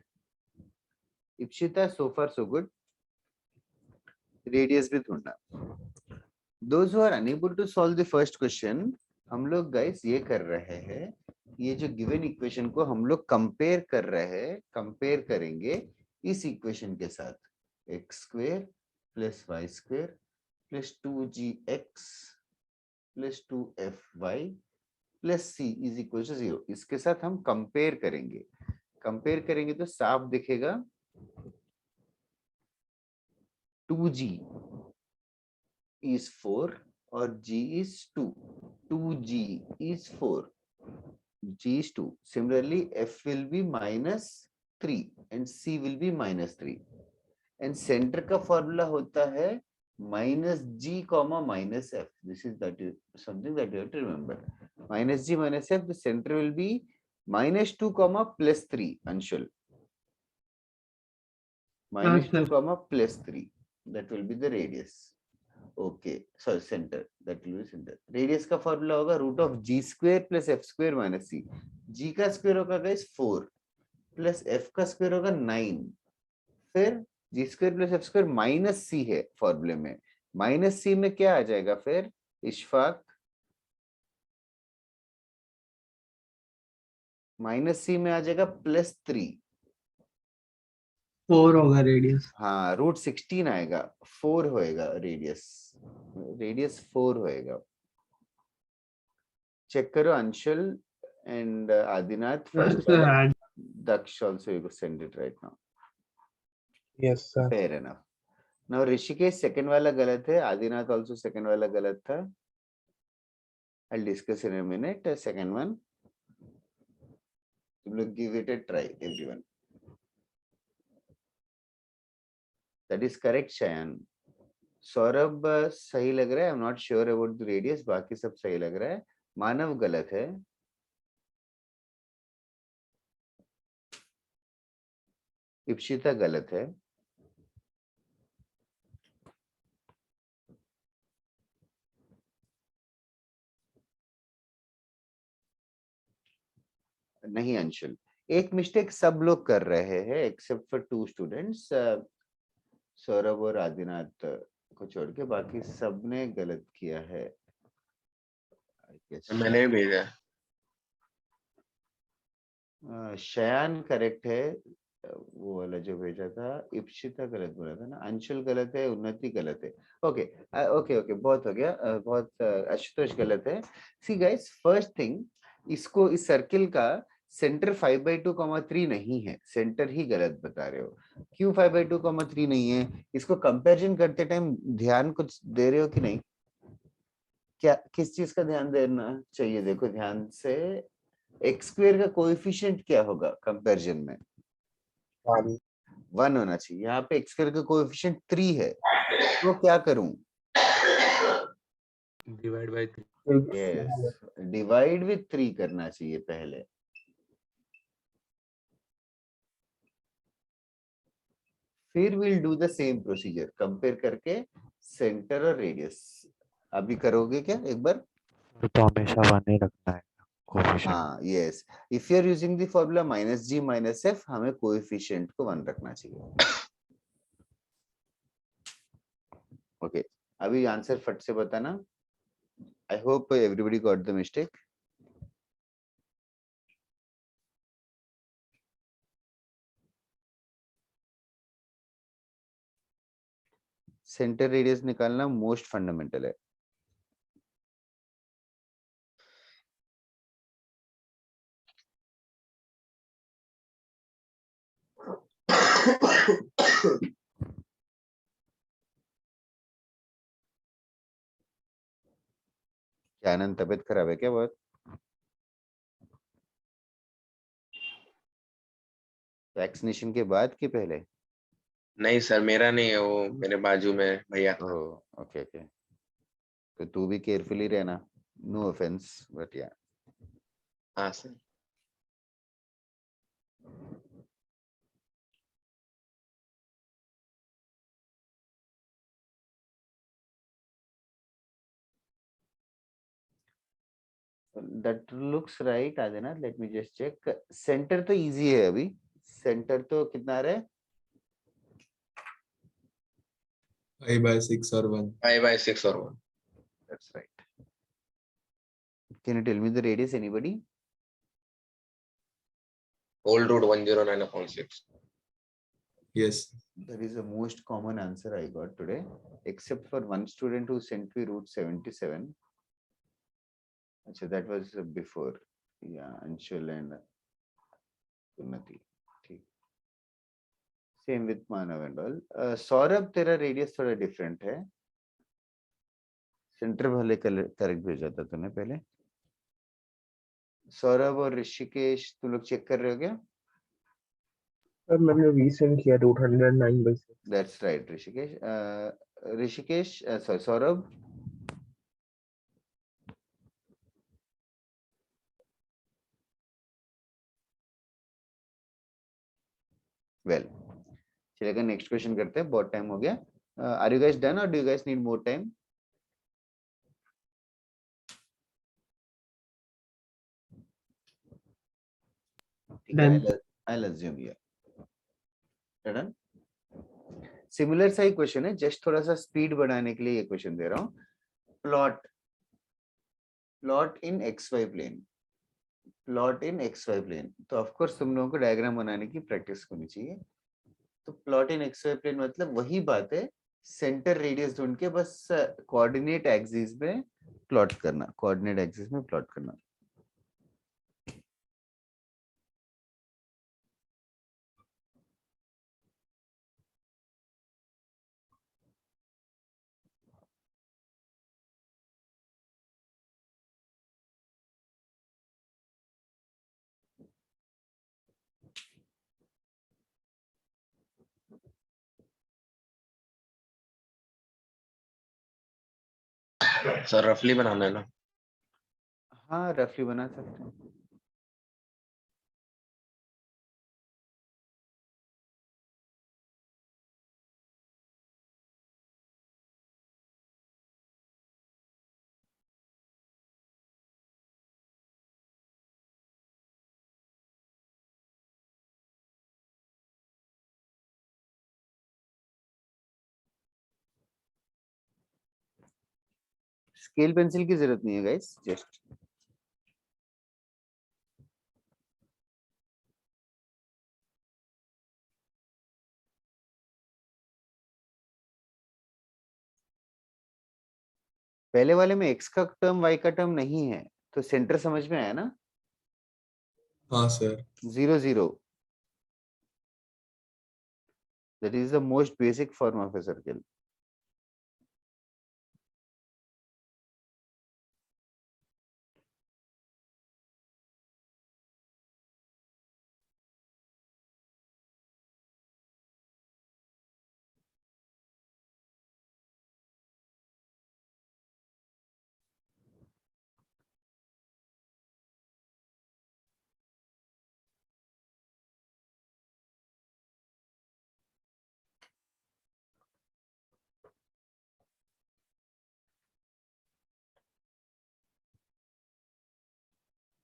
Ipshita, so far so good। Radius भी ढूंढना। Those who are unable to solve the first question, हम लोग guys ये कर रहे हैं, ये जो given equation को हम लोग compare कर रहे हैं, compare करेंगे इस equation के साथ, x square plus y square plus 2gx plus 2fy plus c is equal to 0। इसके साथ हम compare करेंगे। compare करेंगे तो साफ दिखेगा 2g is 4 और g is 2। 2g is 4, g is 2। Similarly, f will be minus 3 and c will be minus 3। And center का formula होता है minus g comma minus f। This is something that you have to remember। Minus g minus f, the center will be minus 2 comma plus 3, Anshul। Minus 2 comma plus 3, that will be the radius। Okay sorry centre, that will be centre. Radius का formula होगा root of ji square plus F square minus सी। जी का square होगा guys 4 plus F का square होगा 9, फिर जी square plus F square minus सी है फॉर्मूले में। माइनस सी में क्या आ जाएगा फिर इशफाक? माइनस सी में आ जाएगा +3। 4 होगा रेडियस। हाँ रूट 16 आएगा, 4 होएगा रेडियस, रेडियस 4 होएगा। चेक करो Anshul and Adinath first Sir, वाला। add- Daksh also you could send it right now. Yes, sir. Fair enough. Now Rishikesh second वाला गलत है, आदिनाथ also सेकंड वाला गलत था। I'll discuss in a minute. Second one. तुम लोग give it a try everyone. That is correct Shayan. Saurabh सही लग रहा है, I'm not sure about the radius, बाकी सब सही लग रहा है। मानव गलत है। इप्शिता गलत है। नहीं अंशुल, एक मिस्टेक सब लोग कर रहे हैं एक्सेप्ट फॉर 2 स्टूडेंट्स, सौरभ और आदिनाथ को छोड़ के बाकी सबने गलत किया है। I guess मैंने भी भेजा है। शयान करेक्ट है, वो वाला जो भेजा था। इप्शिता गलत बोला था ना, अंशुल गलत है, उन्नति गलत है। ओके ओके ओके बहुत हो गया, बहुत आशुतोष गलत है। सी गाइस फर्स्ट थिंग, इसको इस सर्किल का सेंटर 5/2, 3 नहीं है, सेंटर ही गलत बता रहे हो। क्यों 5/2, 3 नहीं है? इसको कंपैरिजन करते टाइम ध्यान कुछ दे रहे हो कि नहीं? क्या किस चीज का ध्यान देना चाहिए? देखो ध्यान से, एक्स स्क्वायर का कोएफिशिएंट क्या होगा कंपैरिजन में? 1 होना चाहिए। यहाँ पे एक्स स्क्वायर का कोएफिशिएंट 3 है, तो क्या करूं? Divide by 3. Yes, divide with 3 करना चाहिए पहले। फिर will do the same procedure, compare करके सेंटर और रेडियस। अभी करोगे क्या एक बार? तो हमेशा 1 ही रखना है कोएफिशिएंट। हाँ yes, if you are using the formula -g -f, हमें कोएफिशिएंट को 1 रखना चाहिए। ओके अभी आंसर फट से बताना। आई hope everybody got the mistake. Centre radius निकालना मोस्ट फंडामेंटल है। क्या आनंद, तबीयत खराब है क्या बहुत? वैक्सीनेशन के बाद कि पहले? नहीं सर मेरा नहीं है, वो मेरे बाजू में भैया था। ओके ओके, तो तू भी केयरफुली रहना। नो ऑफेंस बट या। हाँ sir. That looks right Adinath, let me just check. Centre तो इजी है अभी, सेंटर तो कितना आ रहा है? 5/6 और 1. 5/6 और 1। That's right. Can you tell me the radius, anybody? Whole root 109/6। Yes. That is the most common answer I got today, except for one student who sent me root 77. अच्छा, that was before. Yeah, Anshul and Unnati. ठीक. Same with Manav and all. Saurabh तेरा radius थोड़ा different है, centre भले correct भेजा था तूने पहले। सौरभ और ऋषिकेश तुम लोग चेक कर रहे हो क्या? सर मैंने रीसेंड किया 209/6. That's right Rishikesh. Rishikesh sorry Saurabh, well चलेगा, नेक्स्ट क्वेश्चन करते हैं, बहुत टाइम हो गया। आर यू गाइस डन और do you guys need more time? Done. I'll assume yeah. Done. Similar सा ही क्वेश्चन है, जस्ट थोड़ा सा स्पीड बढ़ाने के लिए ये क्वेश्चन दे रहा हूँ. Plot in XY plane, plot in XY plane. तो ऑफ कोर्स तुम लोगों को डायग्राम बनाने की प्रैक्टिस होनी चाहिए. तो प्लॉट इन XY प्लेन मतलब वही बात है, सेंटर रेडियस ढूंढ के बस कोऑर्डिनेट एक्सिस में प्लॉट करना, कोऑर्डिनेट एक्सिस में प्लॉट करना. सर रफली बनाना है ना? हाँ रफली बना सकते हैं. स्केल पेंसिल की जरूरत नहीं है गाइस, जस्ट पहले वाले में x का टर्म y का टर्म नहीं है, तो सेंटर समझ में आया ना? हाँ sir. 0 0. That is the most basic form of a circle.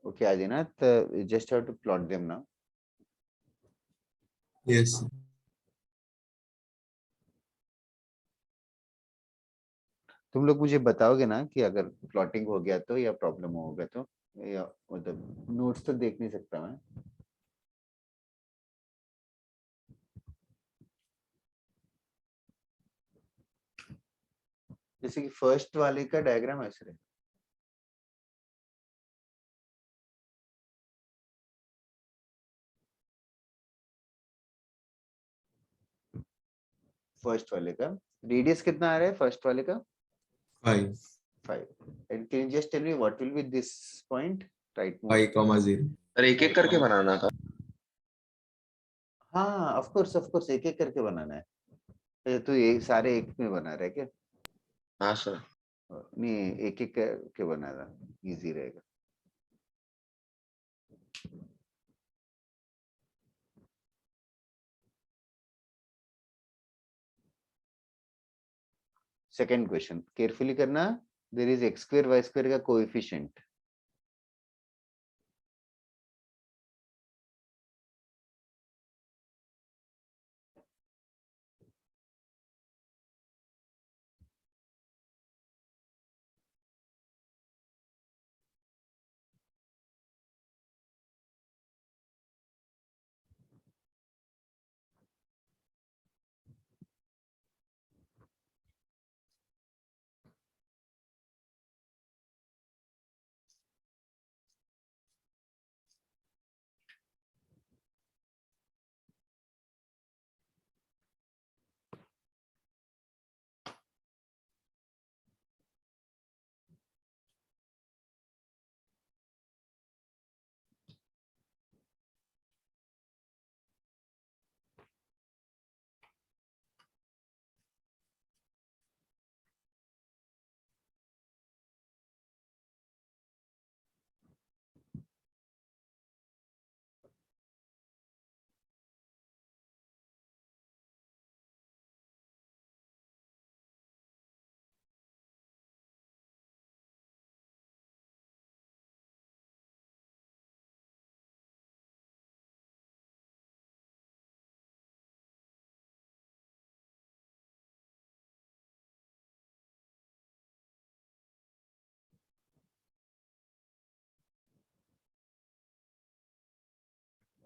Okay, Adinath, you just have to plot them now. Yes. तुम लोग मुझे बताओगे ना कि अगर प्लॉटिंग हो गया तो, या प्रॉब्लम हो गया तो, या मतलब नोट्स तो देख नहीं सकता मैं. जैसे कि फर्स्ट वाले का डायग्राम ऐसे रहे. फर्स्ट वाले का रेडियस कितना आ रहा है फर्स्ट वाले का? 5. 5. And can you just tell me what will be this point? Right. y, 0. Sir एक एक करके बनाना था. हाँ ऑफ कोर्स एक एक करके बनाना है. तो ये सारे एक में बना रहे क्या? हाँ सर. नहीं, एक एक करके बना रहा, इजी रहेगा. सेकेंड क्वेश्चन केयरफुली करना. There is x square y square का कोएफिशिएंट.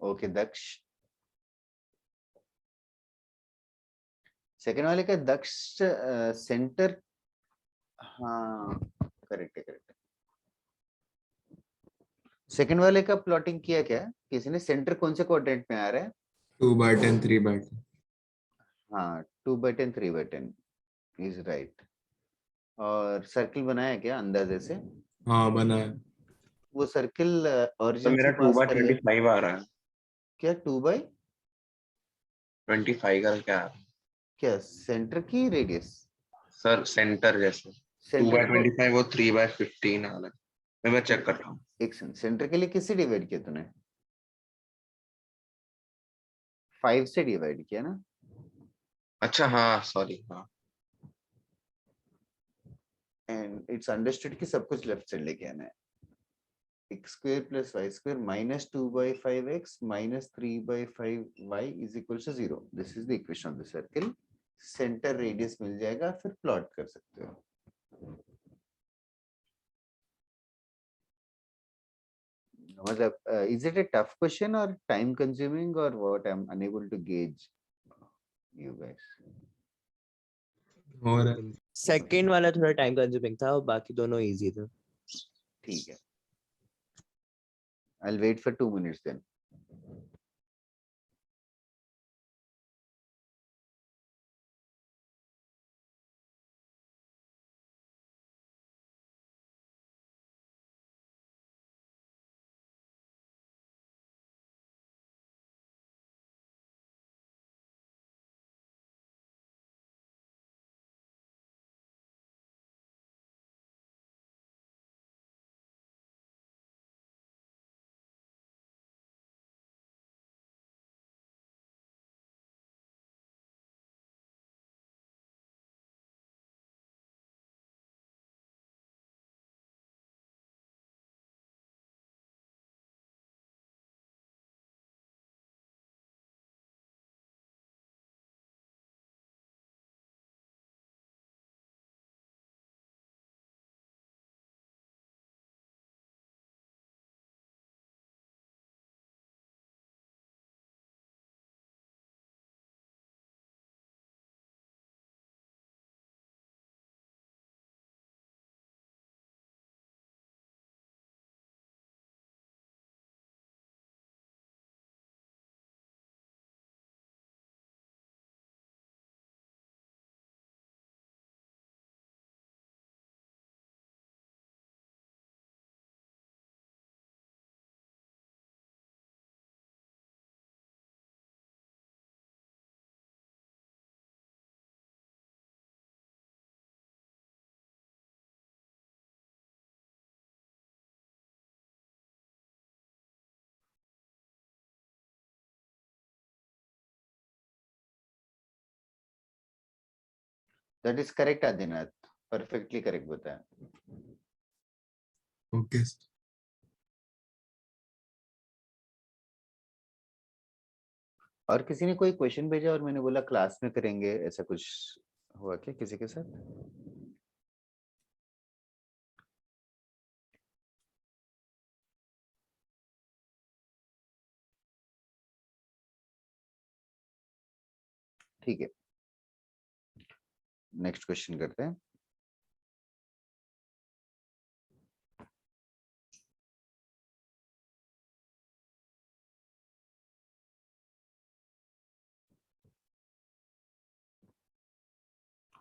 ओके दक्ष, सेकंड वाले का दक्ष सेंटर, हाँ करेक्ट है करेक्ट है। सेकंड वाले का प्लॉटिंग किया क्या किसी ने? सेंटर कौन से क्वाड्रेंट में आ रहा है? 2/10 3/10। हाँ 2/10 3/10 इज राइट। और सर्किल बनाया क्या अंदाजे से? हाँ बनाया। वो सर्किल तो ओरिजिन मेरा से 2 पास बाय कर ले। 25 आ रहा है। क्या 2/25 का क्या आ रहा है? क्या सेंटर की रेडियस? सर सेंटर जैसे 2 सेंटर बाय को 25 वो 3/15 आ रहा है। मैं चेक कर रहा हूँ। एक सेंटर के लिए किससे डिवाइड किया तूने? 5 से डिवाइड किया ना? अच्छा हाँ सॉरी हाँ। एंड इट्स अंडरस्टूड कि सब कुछ लेफ्ट साइड लेके आना है। x square plus y square minus 2/5x minus 3/5y is equals to 0. This is the equation of the circle. Center radius मिल जाएगा, फिर प्लॉट कर सकते हो। मतलब is it a tough question or time consuming or what? I'm unable to gauge you guys. और second वाला थोड़ा time consuming था, और बाकी दोनों इजी थे। ठीक है। I'll wait for 2 minutes then. That is correct Adinath. Perfectly correct बताया। ओके और किसी ने कोई क्वेश्चन भेजा और मैंने बोला क्लास में करेंगे, ऐसा कुछ हुआ क्या किसी के साथ? ठीक है, नेक्स्ट क्वेश्चन करते हैं।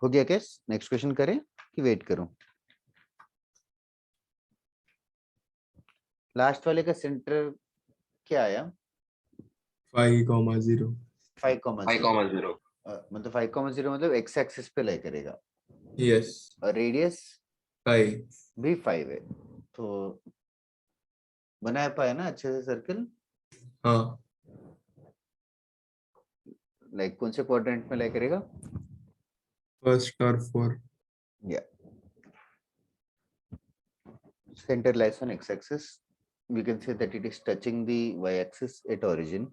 हो गया केस? नेक्स्ट क्वेश्चन करें कि वेट करूं? लास्ट वाले का सेंटर क्या आया? 5,0 5,0 मतलब 5,0 मतलब एक्स एक्सिस पे लाई करेगा। यस और रेडियस 5 भी 5 है, तो बनाया पाया ना अच्छे से सर्कल? हाँ लाइक कौन से क्वाड्रेंट में लाई करेगा? फर्स्ट और 4 या center lies on x-axis. We can say that it is touching the y-axis at origin.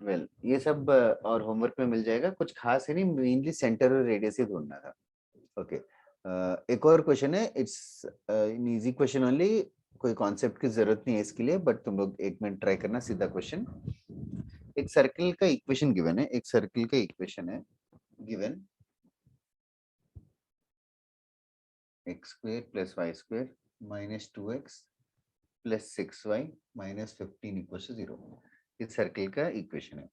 Well, ये सब और होमवर्क में मिल जाएगा, कुछ खास है नहीं, मेनली सेंटर और रेडियस ही ढूंढना था। ओके, एक और क्वेश्चन है, it's an easy question only. कोई कॉन्सेप्ट की जरूरत नहीं है इसके लिए, बट तुम लोग 1 मिनट ट्राई करना सीधा क्वेश्चन। एक सर्किल का इक्वेशन गिवन है, एक सर्किल का इक्वेशन है given x square plus y square minus 2x plus 6y minus 15 equals to 0। इस सर्किल का इक्वेशन है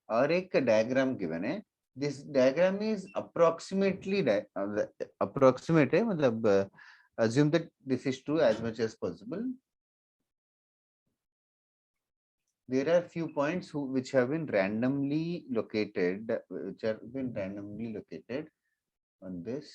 और एक डायग्राम गिवन है। This diagram is approximately approximate है, मतलब assume that this is true as much as possible. There are few points which have been randomly located, on this.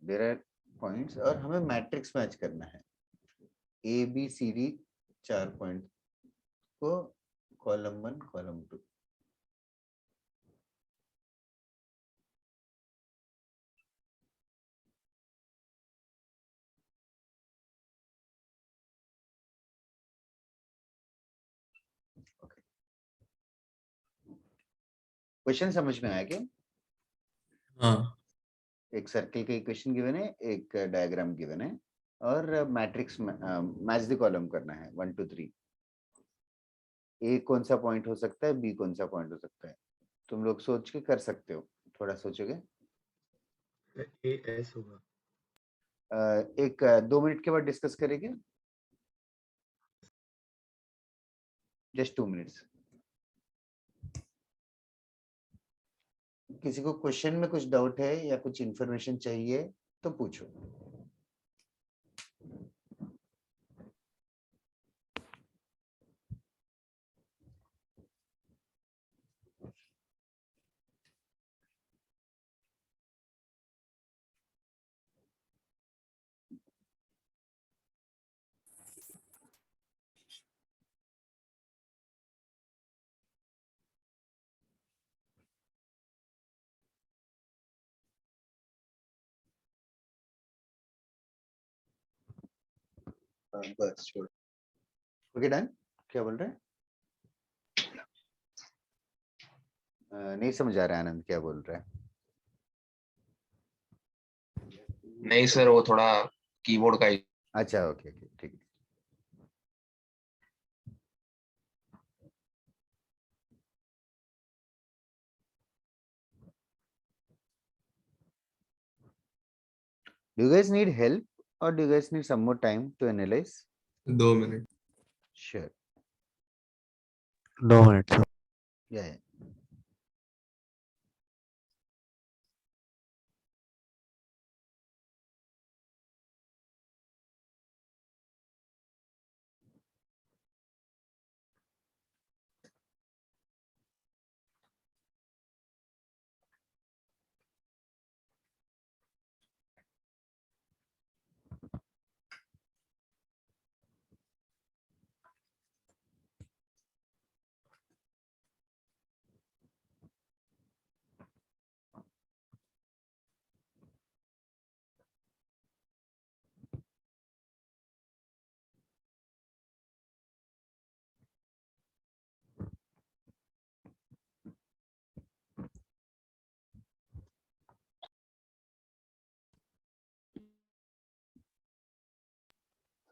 There are points और हमें matrix match करना है। A B C D 4 point को column 1 column 2। Question समझ में आया क्या? हाँ एक सर्किल का इक्वेशन गिवन है, एक डायग्राम गिवन है और मैट्रिक्स मैच द कॉलम करना है 1 2 3। ए कौन सा पॉइंट हो सकता है, बी कौन सा पॉइंट हो सकता है, तुम लोग सोच के कर सकते हो। थोड़ा सोचोगे? ए एस होगा। एक 2 मिनट के बाद डिस्कस करेंगे, जस्ट 2 मिनट्स। किसी को क्वेश्चन में कुछ डाउट है या कुछ इंफॉर्मेशन चाहिए तो पूछो। बस छोड़। Okay done. क्या बोल रहे हैं? नहीं समझ आ रहा है आनंद क्या बोल रहा है। नहीं सर, वो थोड़ा कीबोर्ड का अच्छा ओके ओके ठीक है। Do you guys need help or do you guys need some more time to analyze? 2 minute. Sure. 2 minute sir. Yeah.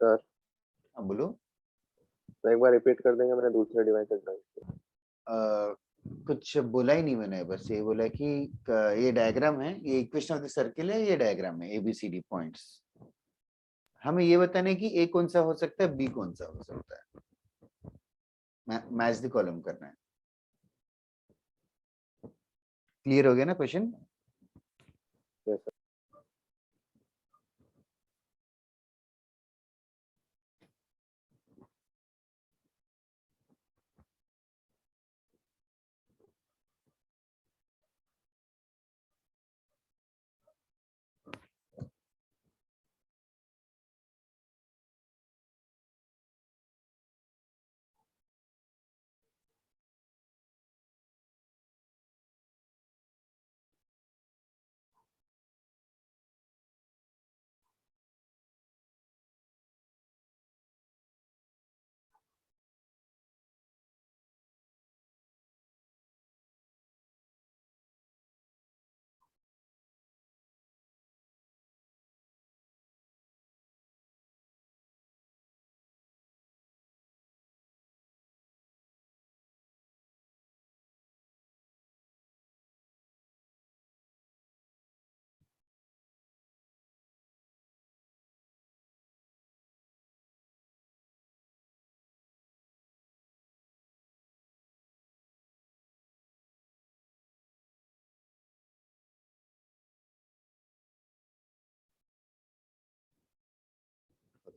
Sir हाँ बोलो। तो एक बार रिपीट कर देंगे, मैंने दूसरे डिवाइस से ट्राई। कुछ बोला ही नहीं मैंने, बस ये बोला कि ये डायग्राम है, ये इक्वेशन ऑफ द सर्किल है, ये डायग्राम है ABCD पॉइंट्स। हमें ये बताना है कि ए कौन सा हो सकता है, बी कौन सा हो सकता है, मैच द कॉलम करना है। क्लियर हो गया ना क्वेश्चन? Yes sir.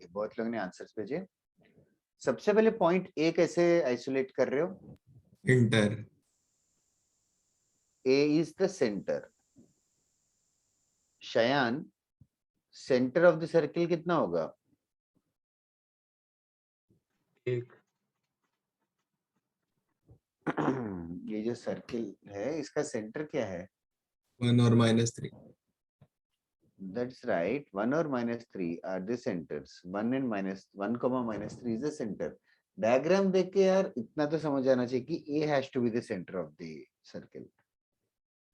ओके, बहुत लोगों ने आंसर्स भेजे। सबसे पहले पॉइंट ए कैसे आइसोलेट कर रहे हो? Inter A is the center. Shayan, centre of the circle कितना होगा? 1 ये जो सर्किल है इसका सेंटर क्या है? 1 और -3 That's right. 1 or -3 are the centers. 1 and -1, -3 is the center. Diagram देख के यार इतना तो समझ आना चाहिए कि A has to be the center of the circle.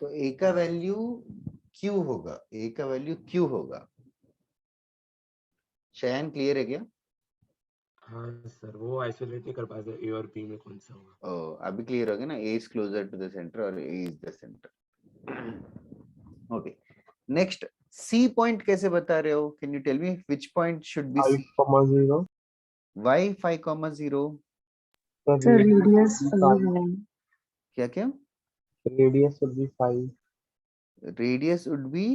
तो A का वैल्यू Q होगा, A का वैल्यू Q होगा। शयान क्लियर है क्या? हाँ सर, वो आइसोलेट नहीं कर पाते ए और बी में कौन सा होगा। ओ, अभी क्लियर हो गया ना? A is closer to the center और A is the center. Okay. Next, C point कैसे बता रहे हो? Can you tell me which point should be C? 5,0. Why 5,0? Sir, radius 5 है. क्या क्या? Radius would be 5. Radius would be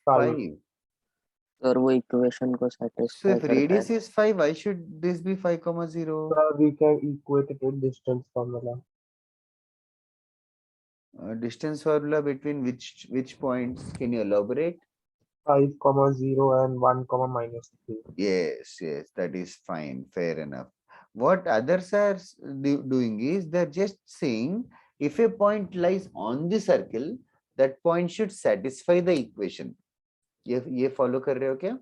5. 5. Sir, वो equation को So satisfy if करता radius है. is 5, why should this be 5,0? We can equate it with distance formula. Distance formula between which points? Can you elaborate? 5,0 and 1, -3. Yes, that is fine, fair enough. What others are doing is they're just saying if a point lies on the circle, that point should satisfy the equation. ये follow कर रहे हो क्या?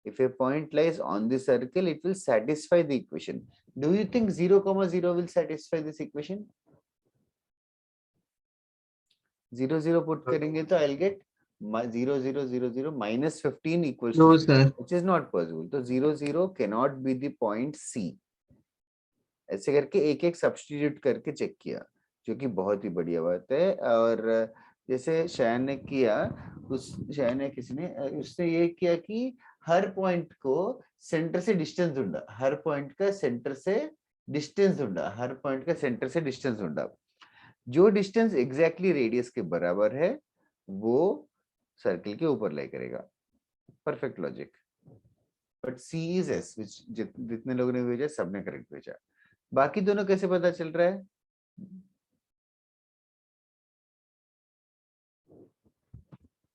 If a point lies on the circle, it will satisfy the equation. Do you think 0, 0 will satisfy this equation? 0, 0 put करेंगे तो I'll get 0, 0, 0, 0 minus 15 equals No, to 0, sir. which is not possible. तो 0, 0 cannot be the point C. ऐसे करके एक एक substitute करके check किया, जो कि बहुत ही बढ़िया बात है। और जैसे शयान ने किया, उसने ये किया कि हर पॉइंट को सेंटर से डिस्टेंस ढूंढा, हर पॉइंट का सेंटर से डिस्टेंस ढूंढा, हर पॉइंट का सेंटर से डिस्टेंस ढूंढा। जो डिस्टेंस एग्जैक्टली रेडियस के बराबर है वो सर्किल के ऊपर लाई करेगा। Perfect logic. But C is S, जितने लोगों ने भेजा सबने करेक्ट भेजा। बाकी दोनों कैसे पता चल रहा है?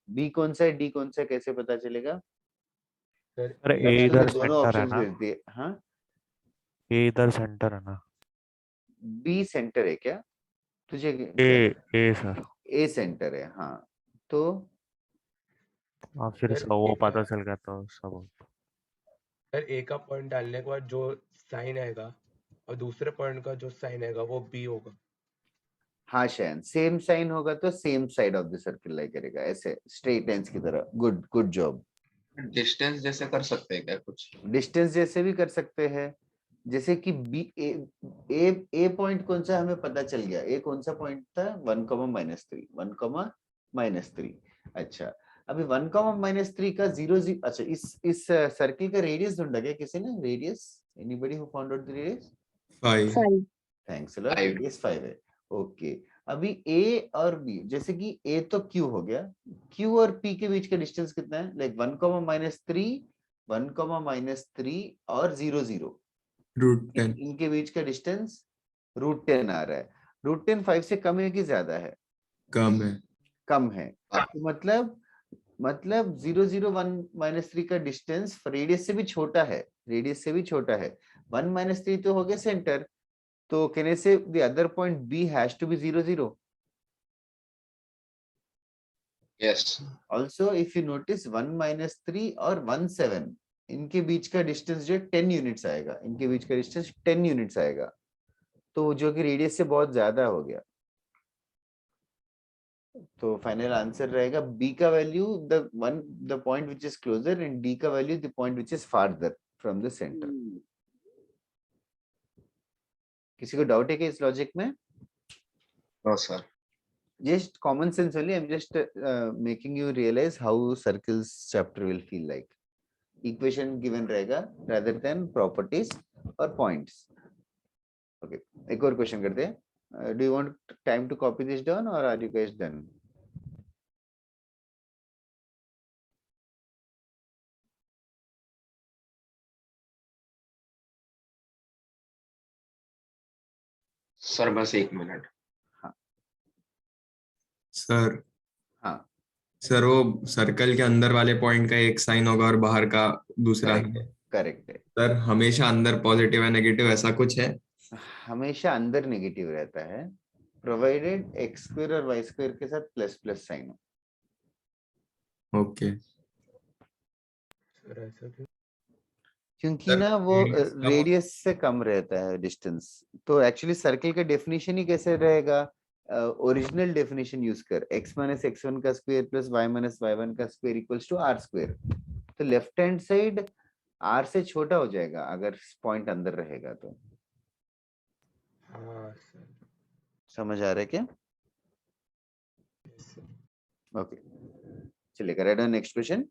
बी कौन सा है, डी कौन सा है, कैसे पता चलेगा? सर अरे A ए मैंने इधर दोनों सेंटर है ऑप्शंस ना, भेज दिए। हाँ, ए इधर सेंटर है ना, बी सेंटर है क्या तुझे? ए सर। ए सेंटर है, हाँ। तो हाँ फिर सर वो ए का पता चल गया तो सब। सर ए का पॉइंट डालने के बाद जो साइन आएगा और दूसरे पॉइंट का जो साइन आएगा वो बी होगा। हाँ शयन, सेम साइन होगा तो same side of the circle lie करेगा, ऐसे स्ट्रेट लाइंस की तरह। Good good job. डिस्टेंस जैसे कर सकते हैं क्या कुछ? डिस्टेंस जैसे भी कर सकते हैं, जैसे कि बी ए पॉइंट कौन सा हमें पता चल गया। ए कौन सा पॉइंट था? 1, -3, 1, -3। अच्छा, अभी 1, -3 का 0, 0। अच्छा, इस सर्किल का रेडियस ढूंढा क्या किसी ने? Radius, anybody who found out the radius? 5 5. Thanks a lot. 5 radius 5 है। ओके, अभी ए और बी, जैसे कि ए तो क्यू हो गया, क्यू और पी के बीच का डिस्टेंस कितना है? लाइक 1, -3, 1, -3 और 0, 0। √10 इनके बीच का डिस्टेंस √10 आ रहा है। √10 5 से कम है कि ज्यादा है? कम है। कम है। तो मतलब 0, 0, 1, -3 का डिस्टेंस रेडियस से भी छोटा है, रेडियस से भी छोटा है। 1, -3 तो हो गया सेंटर, तो can I say the other point B has to be 0, 0। Yes. Also if you notice 1, -3 और 1, 7, इनके बीच का डिस्टेंस जो है 10 यूनिट्स आएगा, इनके बीच का डिस्टेंस 10 यूनिट्स आएगा, तो जो कि रेडियस से बहुत ज्यादा हो गया। तो फाइनल आंसर रहेगा बी का value the point which is closer, and d का value the point which is farther from the centre. किसी को डाउट है कि इस लॉजिक में? No sir. Just common sense only. I'm just making you realize how circles chapter will feel like. Equation given रहेगा rather than properties or points. Okay. एक और question करते हैं. Do you want time to copy this down or are you guys done? Sir बस 1 minute. Sir हाँ sir वो circle के अंदर वाले पॉइंट का एक साइन होगा और बाहर का दूसरा करेक्ट है, है। करेक्ट है। सर हमेशा अंदर पॉजिटिव है नेगेटिव ऐसा कुछ है? हमेशा अंदर नेगेटिव रहता है, प्रोवाइडेड एक्स स्क्वायर और वाई स्क्वायर के साथ प्लस प्लस साइन हो। ओके सर ऐसा क्यों? क्योंकि सर ना वो radius कम हो- रेडियस से कम रहता है डिस्टेंस, तो एक्चुअली सर्कल का डेफिनेशन ही कैसे रहेगा? ओरिजिनल डेफिनेशन यूज कर, x माइनस एक्स वन का square plus y minus y one का square equals to r square. तो लेफ्ट हैंड साइड r से छोटा हो जाएगा अगर पॉइंट अंदर रहेगा तो। हाँ सर। समझ आ रहा है क्या? Yes, sir. ओके चलिए right on next question.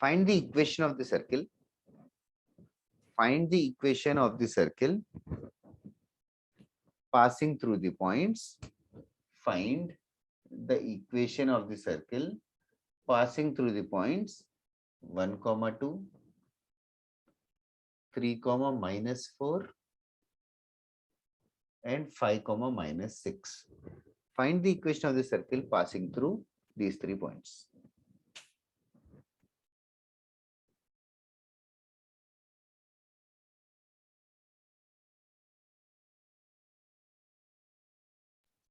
find the equation of the circle. Find the equation of the circle passing through the points. Find the equation of the circle passing through the points 1, 2, 3, -4 and 5, -6. Find the equation of the circle passing through these 3 points.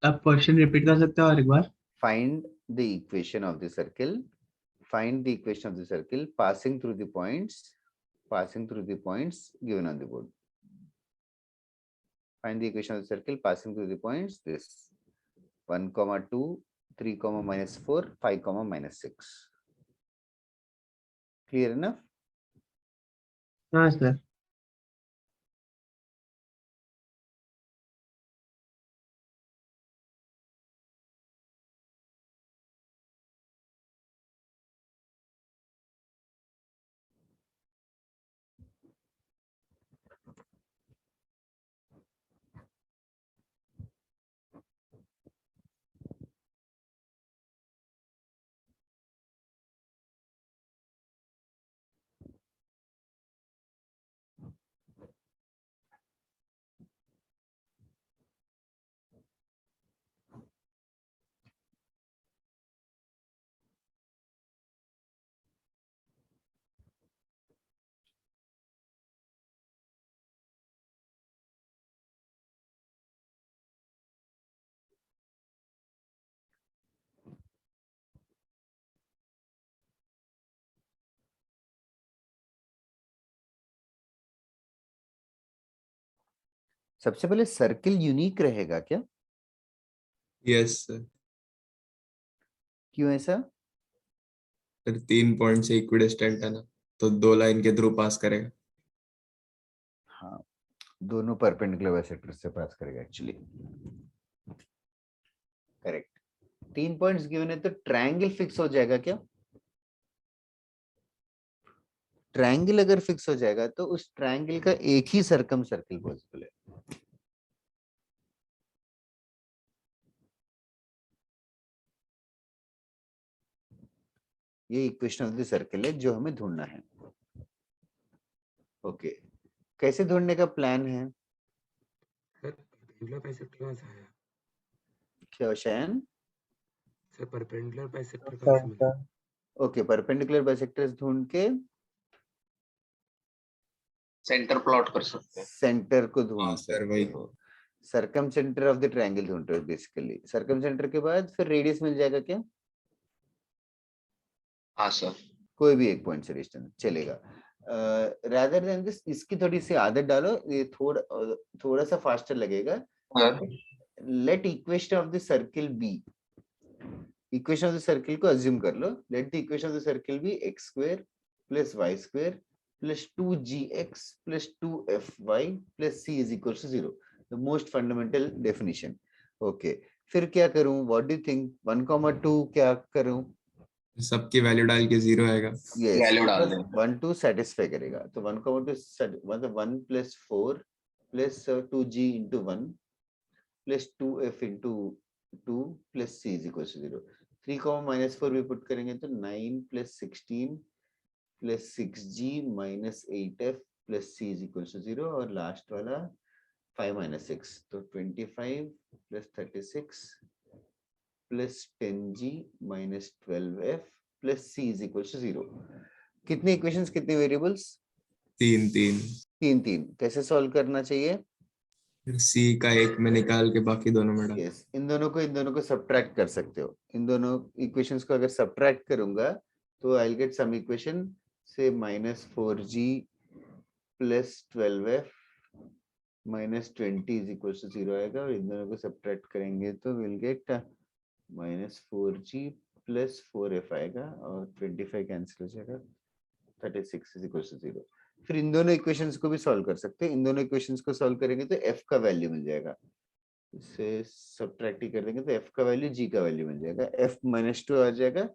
आप question repeat कर सकते हो और एक बार? Find the equation of the circle. Find the equation of the circle passing through the points. Passing through the points given on the board. Find the equation of the circle passing through the points. This 1, 2, 3, -4, 5, -6. Clear enough? हाँ sir. सबसे पहले circle unique रहेगा क्या? Yes sir. क्यों ऐसा? Sir 3 point से equidistant है ना, तो 2 लाइन के थ्रू पास करेगा। हाँ दोनों परपेंडिकुलर बाइसेक्टर से पास करेगा एक्चुअली। करेक्ट। 3 पॉइंट्स गिवन है तो ट्रायंगल फिक्स हो जाएगा क्या? ट्रायंगल अगर फिक्स हो जाएगा तो उस ट्रायंगल का एक ही सर्कम सर्कल पॉसिबल है। ये इक्वेशन ऑफ द सर्कल है जो हमें ढूंढना है। ओके कैसे ढूंढने का प्लान है? सर परपेंडिकुलर बाइसेक्टर कहाँ से आया? क्या शयन? सर परपेंडिकुलर बाइसेक्टर कहाँ से मिला? ओके परपेंडिकुलर बाइसेक्टर्स ढूंढ के सेंटर प्लॉट कर सकते हैं। सेंटर को हाँ ढूंढ सर सकते वही। हो। सरकम सेंटर ऑफ द ट्रायंगल ढूंढ रहे हो बेसिकली। सरकम सेंटर के बाद फिर रेडियस मिल जाएगा क्या? हाँ सर। कोई भी एक पॉइंट से डिस्टेंस चलेगा। रादर देन दिस इसकी थोड़ी सी आदत डालो, ये थोड़ा सा फास्टर लगेगा। Sir let equation of the circle be, equation of the circle को अज्यूम कर लो। Let the equation of the circle be x square plus y square plus 2gx plus 2fy plus c is equal to 0, the most fundamental definition. Okay फिर क्या करूं? What do you think? 1, 2 क्या करूं? सबकी value डाल के 0 आएगा। Yes value डाल दें। 1 2 सेटिस्फाई करेगा तो 1, 2 मतलब 1 + 4 plus 2g into 1 plus 2f into 2 plus c is equal to 0। 3, -4 भी पुट करेंगे तो 9 + 16 plus 6g - 8f plus C is equal to 0 और लास्ट वाला 5 माइनस 6 तो 25 plus 36 plus 10g minus 12f plus C is equal to 0। कितने equations कितने variables? 3 3 तीन तीन। कैसे सॉल्व करना चाहिए? फिर सी का एक में निकाल के बाकी दोनों में डाल। यस, इन दोनों को सब्ट्रैक्ट कर सकते हो। इन दोनों इक्वेशंस को अगर सब्ट्रैक्ट करूंगा तो I will get some equation से -4g plus 12f minus 20 is equal to 0 आएगा और इन दोनों को सब्ट्रैक्ट करेंगे तो will get -4g plus 4f आएगा और 25 कैंसिल हो जाएगा, 36 इज इक्वल टू 0। फिर इन दोनों इक्वेशंस को भी सॉल्व कर सकते हैं। इन दोनों इक्वेशंस को सॉल्व करेंगे तो f का वैल्यू मिल जाएगा, इसे सब्ट्रैक्ट ही कर देंगे तो f का वैल्यू g का वैल्यू मिल जाएगा। f -2 आ जाएगा,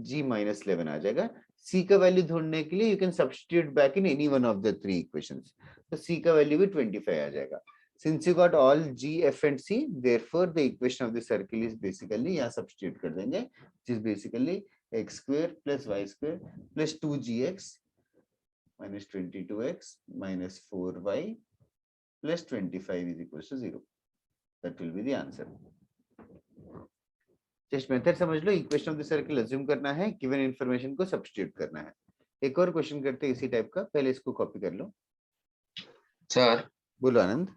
g -11 आ जाएगा। c का वैल्यू ढूंढने के लिए you can substitute back in any one of the three equations, तो c का वैल्यू भी 25 आ जाएगा। Since you got all g, f and c, therefore the equation of the circle is basically, यहाँ substitute कर देंगे, which is basically x square plus y square plus 2gx minus 22x minus 4y plus 25 is equals to 0. That will be the answer. Just method समझ लो, equation of the circle assume करना है, given information को substitute करना है। एक और question करते हैं इसी टाइप का, पहले इसको कॉपी कर लो। सर बोलो आनंद।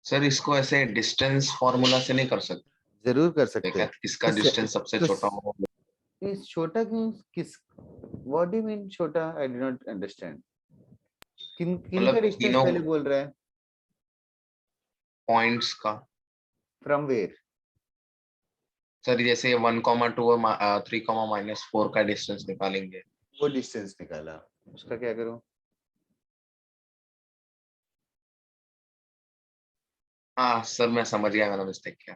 सर इसको ऐसे डिस्टेंस फॉर्मूला से नहीं कर सकते जरूर कर सकते क्या? हैं। किसका डिस्टेंस सबसे तो छोटा हो? इस छोटा क्यों? किस, व्हाट डू यू मीन छोटा? I do not understand. किन का मतलब डिस्टेंस तीनों पहले बोल रहा है? पॉइंट्स का। From where? सर जैसे 1,2 और 3,-4 का डिस्टेंस निकालेंगे। वो डिस्टेंस निकाला, उसका क्या करूं? हाँ सर मैं समझ गया, मैंने मिस्टेक किया।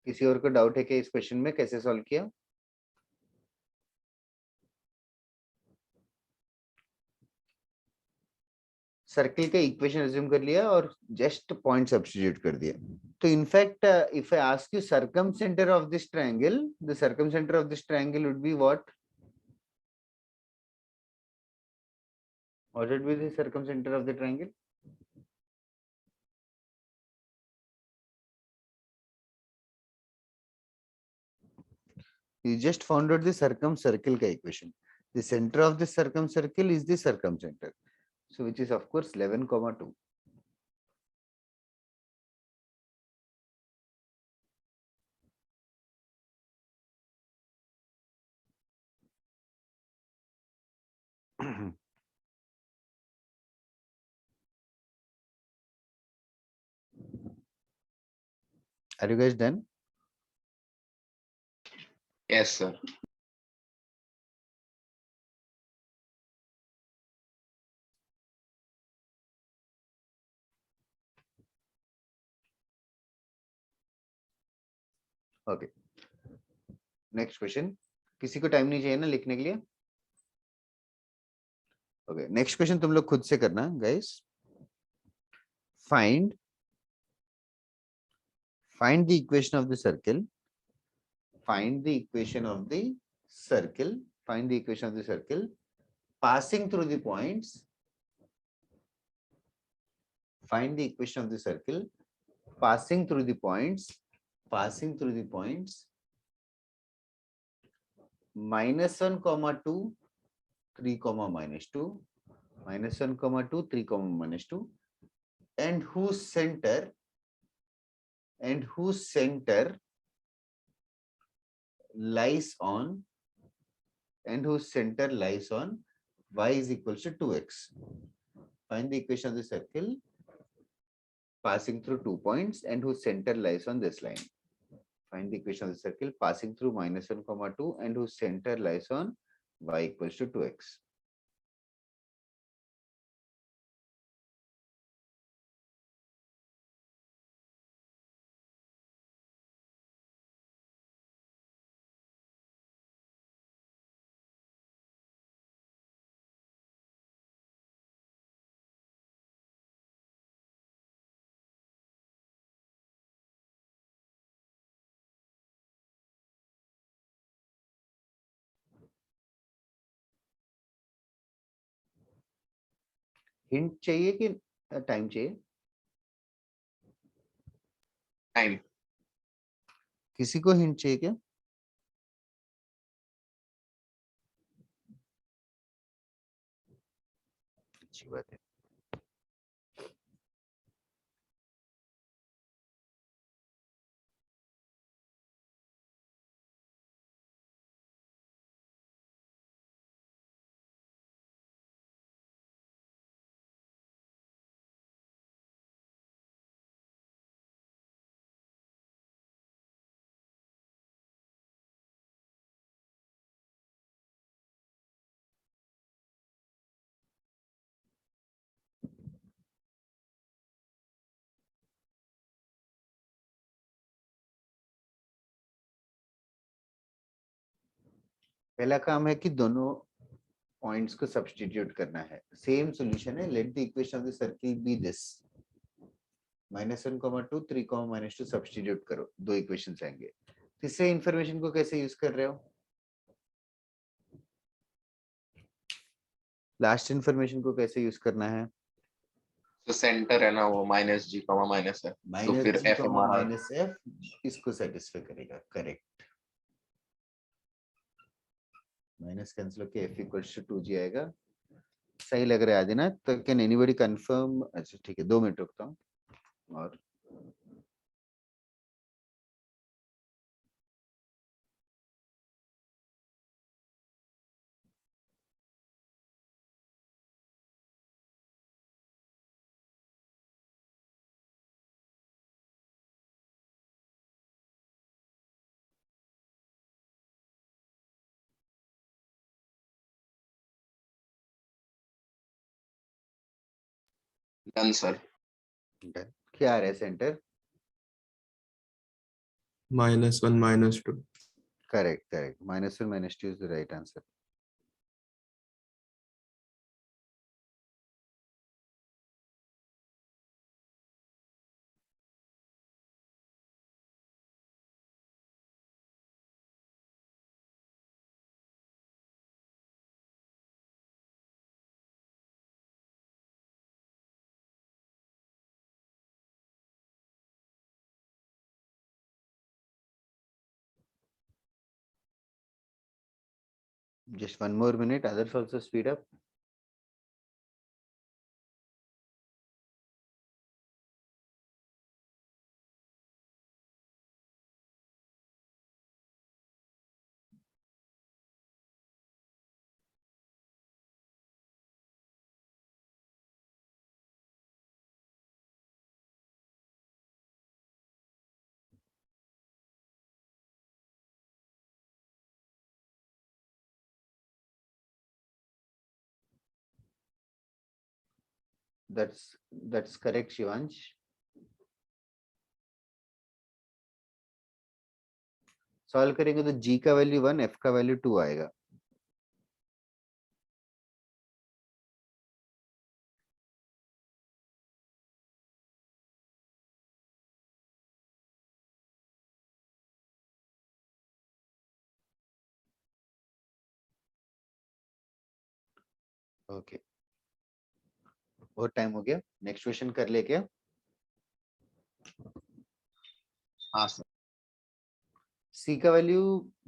किसी और को डाउट है कि इस क्वेश्चन में कैसे सॉल्व किया? सर्किल का इक्वेशन अज्यूम कर लिया और जस्ट पॉइंट सब्स्टिट्यूट कर दिया। तो in fact if I ask you circumcentre of this triangle, the circumcentre of this triangle would be what? What would be the circumcenter of the triangle? You just found out the circumcircle ka equation. The center of the circumcircle is the circumcenter. So which is of course 11,2. Are you guys done? Yes sir. Okay. Next question. किसी को time नहीं चाहिए ना लिखने के लिए? Okay. Next question तुम लोग खुद से करना guys. Find the equation of the circle. Find the equation of the circle. Find the equation of the circle passing through the points. Find the equation of the circle passing through the points. Passing through the points. -1, -2, 3, -2. -1, -2, 3, -2. And whose center lies on y is equals to 2x. Find the equation of the circle passing through 2 points and whose center lies on this line. Find the equation of the circle passing through -1, -2 and whose center lies on y equals to 2x. Hint चाहिए कि time चाहिए? Time. किसी को hint चाहिए क्या? अच्छी बात है। पहला काम है कि दोनों पॉइंट्स को सब्स्टिट्यूट करना है। सेम सॉल्यूशन है। Let the equation of the circle be this -1, 2, 3, -2 substitute करो, दो इक्वेशंस आएंगे। तीसरे इंफॉर्मेशन को कैसे यूज कर रहे हो? लास्ट इंफॉर्मेशन को कैसे यूज करना है? तो सेंटर है ना वो -g, -f, तो फिर -g, f हमारा -f इसको सेटिस्फाई करेगा। करेक्ट। माइनस कैंसिल होके f इक्वल्स टू 2g आएगा। सही लग रहा है आदिनाथ? तो कैन एनीबॉडी कंफर्म? अच्छा ठीक है, 2 मिनट रुकता हूँ। और डन सर। डन। क्या आ रहा है centre? -1 -2। Correct correct. -1 -2 is the right answer. Just one more minute. Others also speed up. That's correct, Shivansh. Solve करेंगे तो g का वैल्यू 1, f का वैल्यू 2 आएगा। ओके, और टाइम हो गया। नेक्स्ट क्वेश्चन कर ले क्या? हाँ सर। c का वैल्यू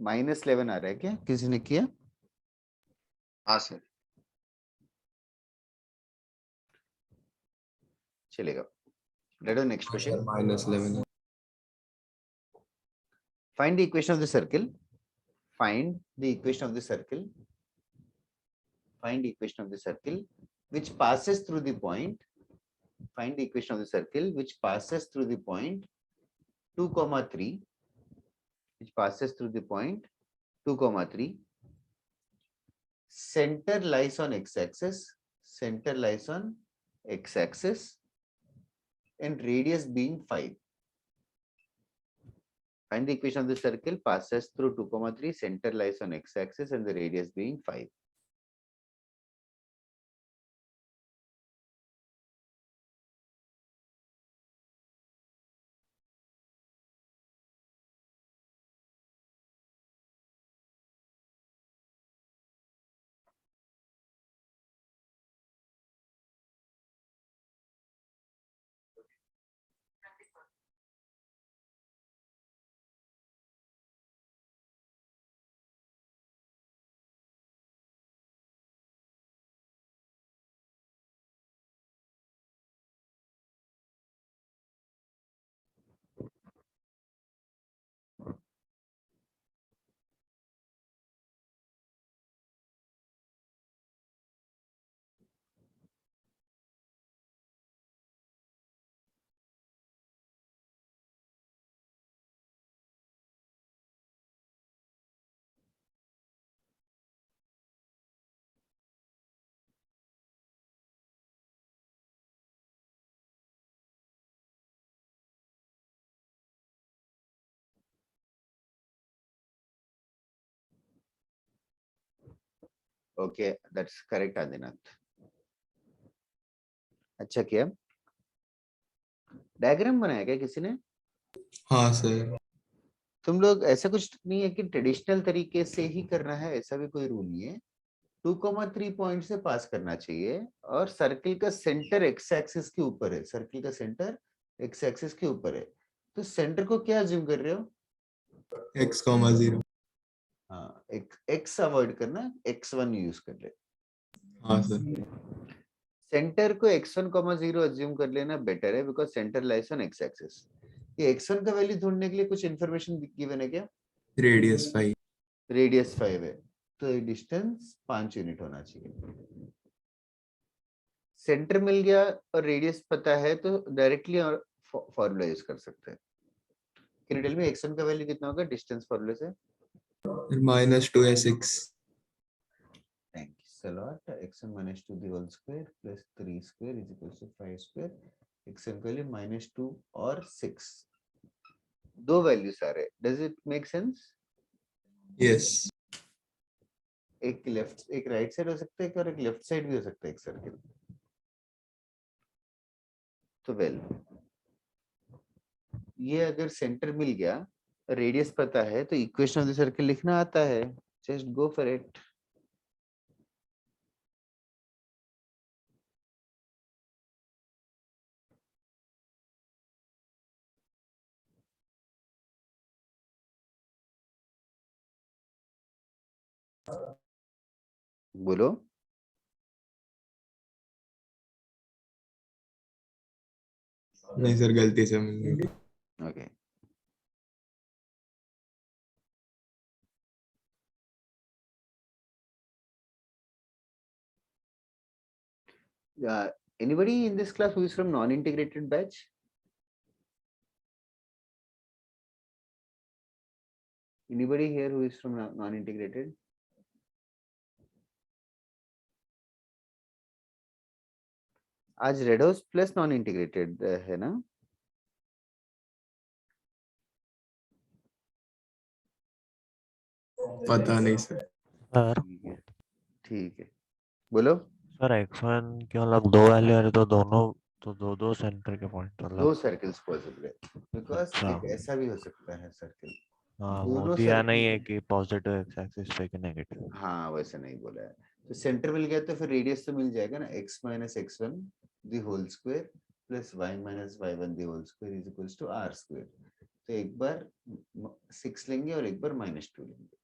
-11 आ रहा है क्या? किसी ने किया? हाँ सर। चलेगा। Let the next question. -11 है। Find the equation of the circle. Find the equation of the circle. Find the equation of the circle which passes through the point. Find the equation of the circle which passes through the point 2, 3. Which passes through the point 2, 3. Center lies on x-axis. Center lies on x-axis and radius being 5. Find the equation of the circle passes through 2, 3. Center lies on x-axis and the radius being 5. Okay, that's correct Adinath. अच्छा किया। Diagram बनाया क्या किसी ने? हाँ sir. तुम लोग ऐसा कुछ नहीं है कि ट्रेडिशनल तरीके से ही करना है, ऐसा भी कोई रूल नहीं है। 2,3 पॉइंट से पास करना चाहिए और सर्किल का सेंटर एक्स एक्सिस के ऊपर है। सर्किल का सेंटर एक्स एक्सिस के ऊपर है, तो सेंटर को क्या अज्यूम कर रहे हो? x,0। हाँ, एक एक्स अवॉइड करना, x1 यूज कर ले। हाँ सर। सेंटर को x1, 0 अज्यूम कर लेना बेटर है, because centre lies on x axis. ये x1 का वैल्यू ढूंढने के लिए कुछ इन्फॉर्मेशन गिवन है क्या? रेडियस 5। रेडियस 5 है, तो ये डिस्टेंस 5 यूनिट होना चाहिए। सेंटर मिल गया और रेडियस पता है, तो डायरेक्टली और फॉर्मूला यूज कर सकते हैं। Can you tell me x1 का वैल्यू कितना होगा डिस्टेंस फॉर्मूले से? -2sx। Thank you so lot. x1 minus 2 the whole square plus 3 square is equals to 5 square. x1 का वैल्यू -2 और 6, दो वैल्यूज आ रहे। Does it make sense? Yes. एक लेफ्ट एक राइट साइड हो सकता है और एक लेफ्ट साइड भी हो सकता है एक सर्किल। तो वेल, ये अगर सेंटर मिल गया, रेडियस पता है, तो इक्वेशन ऑफ द सर्किल लिखना आता है। Just go for it. बोलो। नहीं सर, गलती से मैंने। Okay, anybody in this class who is from non-integrated batch? Anybody here who is from non-integrated? आज red house plus non integrated है ना? पता नहीं सर। सर ठीक है, बोलो। सर x1 की मतलब दो वैल्यू आ रही, तो दोनों तो दो सेंटर के पॉइंट दो मतलब। सर्कल्स पॉसिबल है, बिकॉज अच्छा। एक ऐसा भी हो सकता है सर्किल। हाँ, वो दोनों दिया सर्किल नहीं है कि पॉजिटिव एक्स एक्सिस पे कि नेगेटिव। हाँ, वैसे नहीं बोला है। तो सेंटर मिल गया तो फिर रेडियस तो मिल जाएगा ना, x minus x1 the whole square plus y minus y1 the whole square is equals to r square। तो एक बार 6 लेंगे और एक बार -2 लेंगे।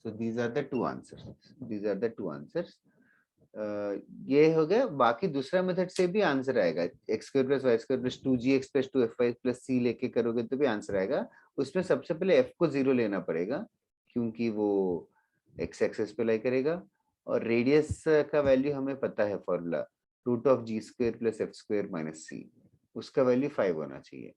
So these are the two answers. These are the two answers. ये हो गया। बाकी दूसरा मेथड से भी आंसर आएगा। x square plus y square plus 2gx plus 2fy plus c लेके करोगे तो भी आंसर आएगा। उसमें सबसे पहले f को 0 लेना पड़ेगा, क्योंकि वो x एक्सिस पे लाई करेगा। और रेडियस का वैल्यू हमें पता है, formula √g² plus f² - c, उसका वैल्यू 5 होना चाहिए।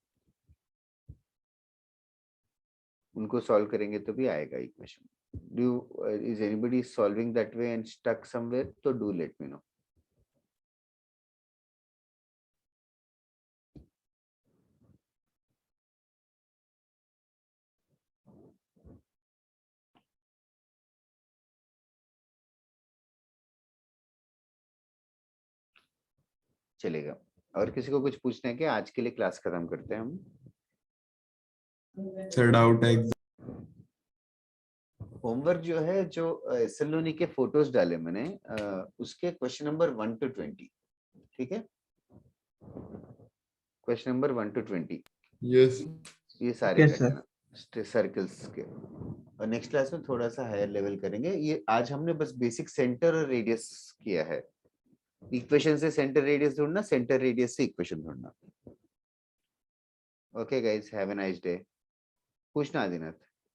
उनको सॉल्व करेंगे तो भी आएगा equation. Is anybody solving that way and stuck somewhere? So do let me know. चलेगा। और किसी को कुछ पूछना है क्या? आज के लिए क्लास खत्म करते हैं हम। सर डाउट है। होमवर्क जो है, जो एसएलओनी के फोटोज डाले मैंने, उसके क्वेश्चन नंबर 1 to 20, ठीक है? Question number 1 to 20 yes. ये सारे Yes, कर sir. लेना सर्कल्स के। और नेक्स्ट क्लास में थोड़ा सा हायर लेवल करेंगे। ये आज हमने बस बेसिक सेंटर और रेडियस किया है। इक्वेशन से सेंटर रेडियस ढूंढना, सेंटर रेडियस से इक्वेशन ढूंढना। Okay guys, have a nice day. पूछना आदिनाथ।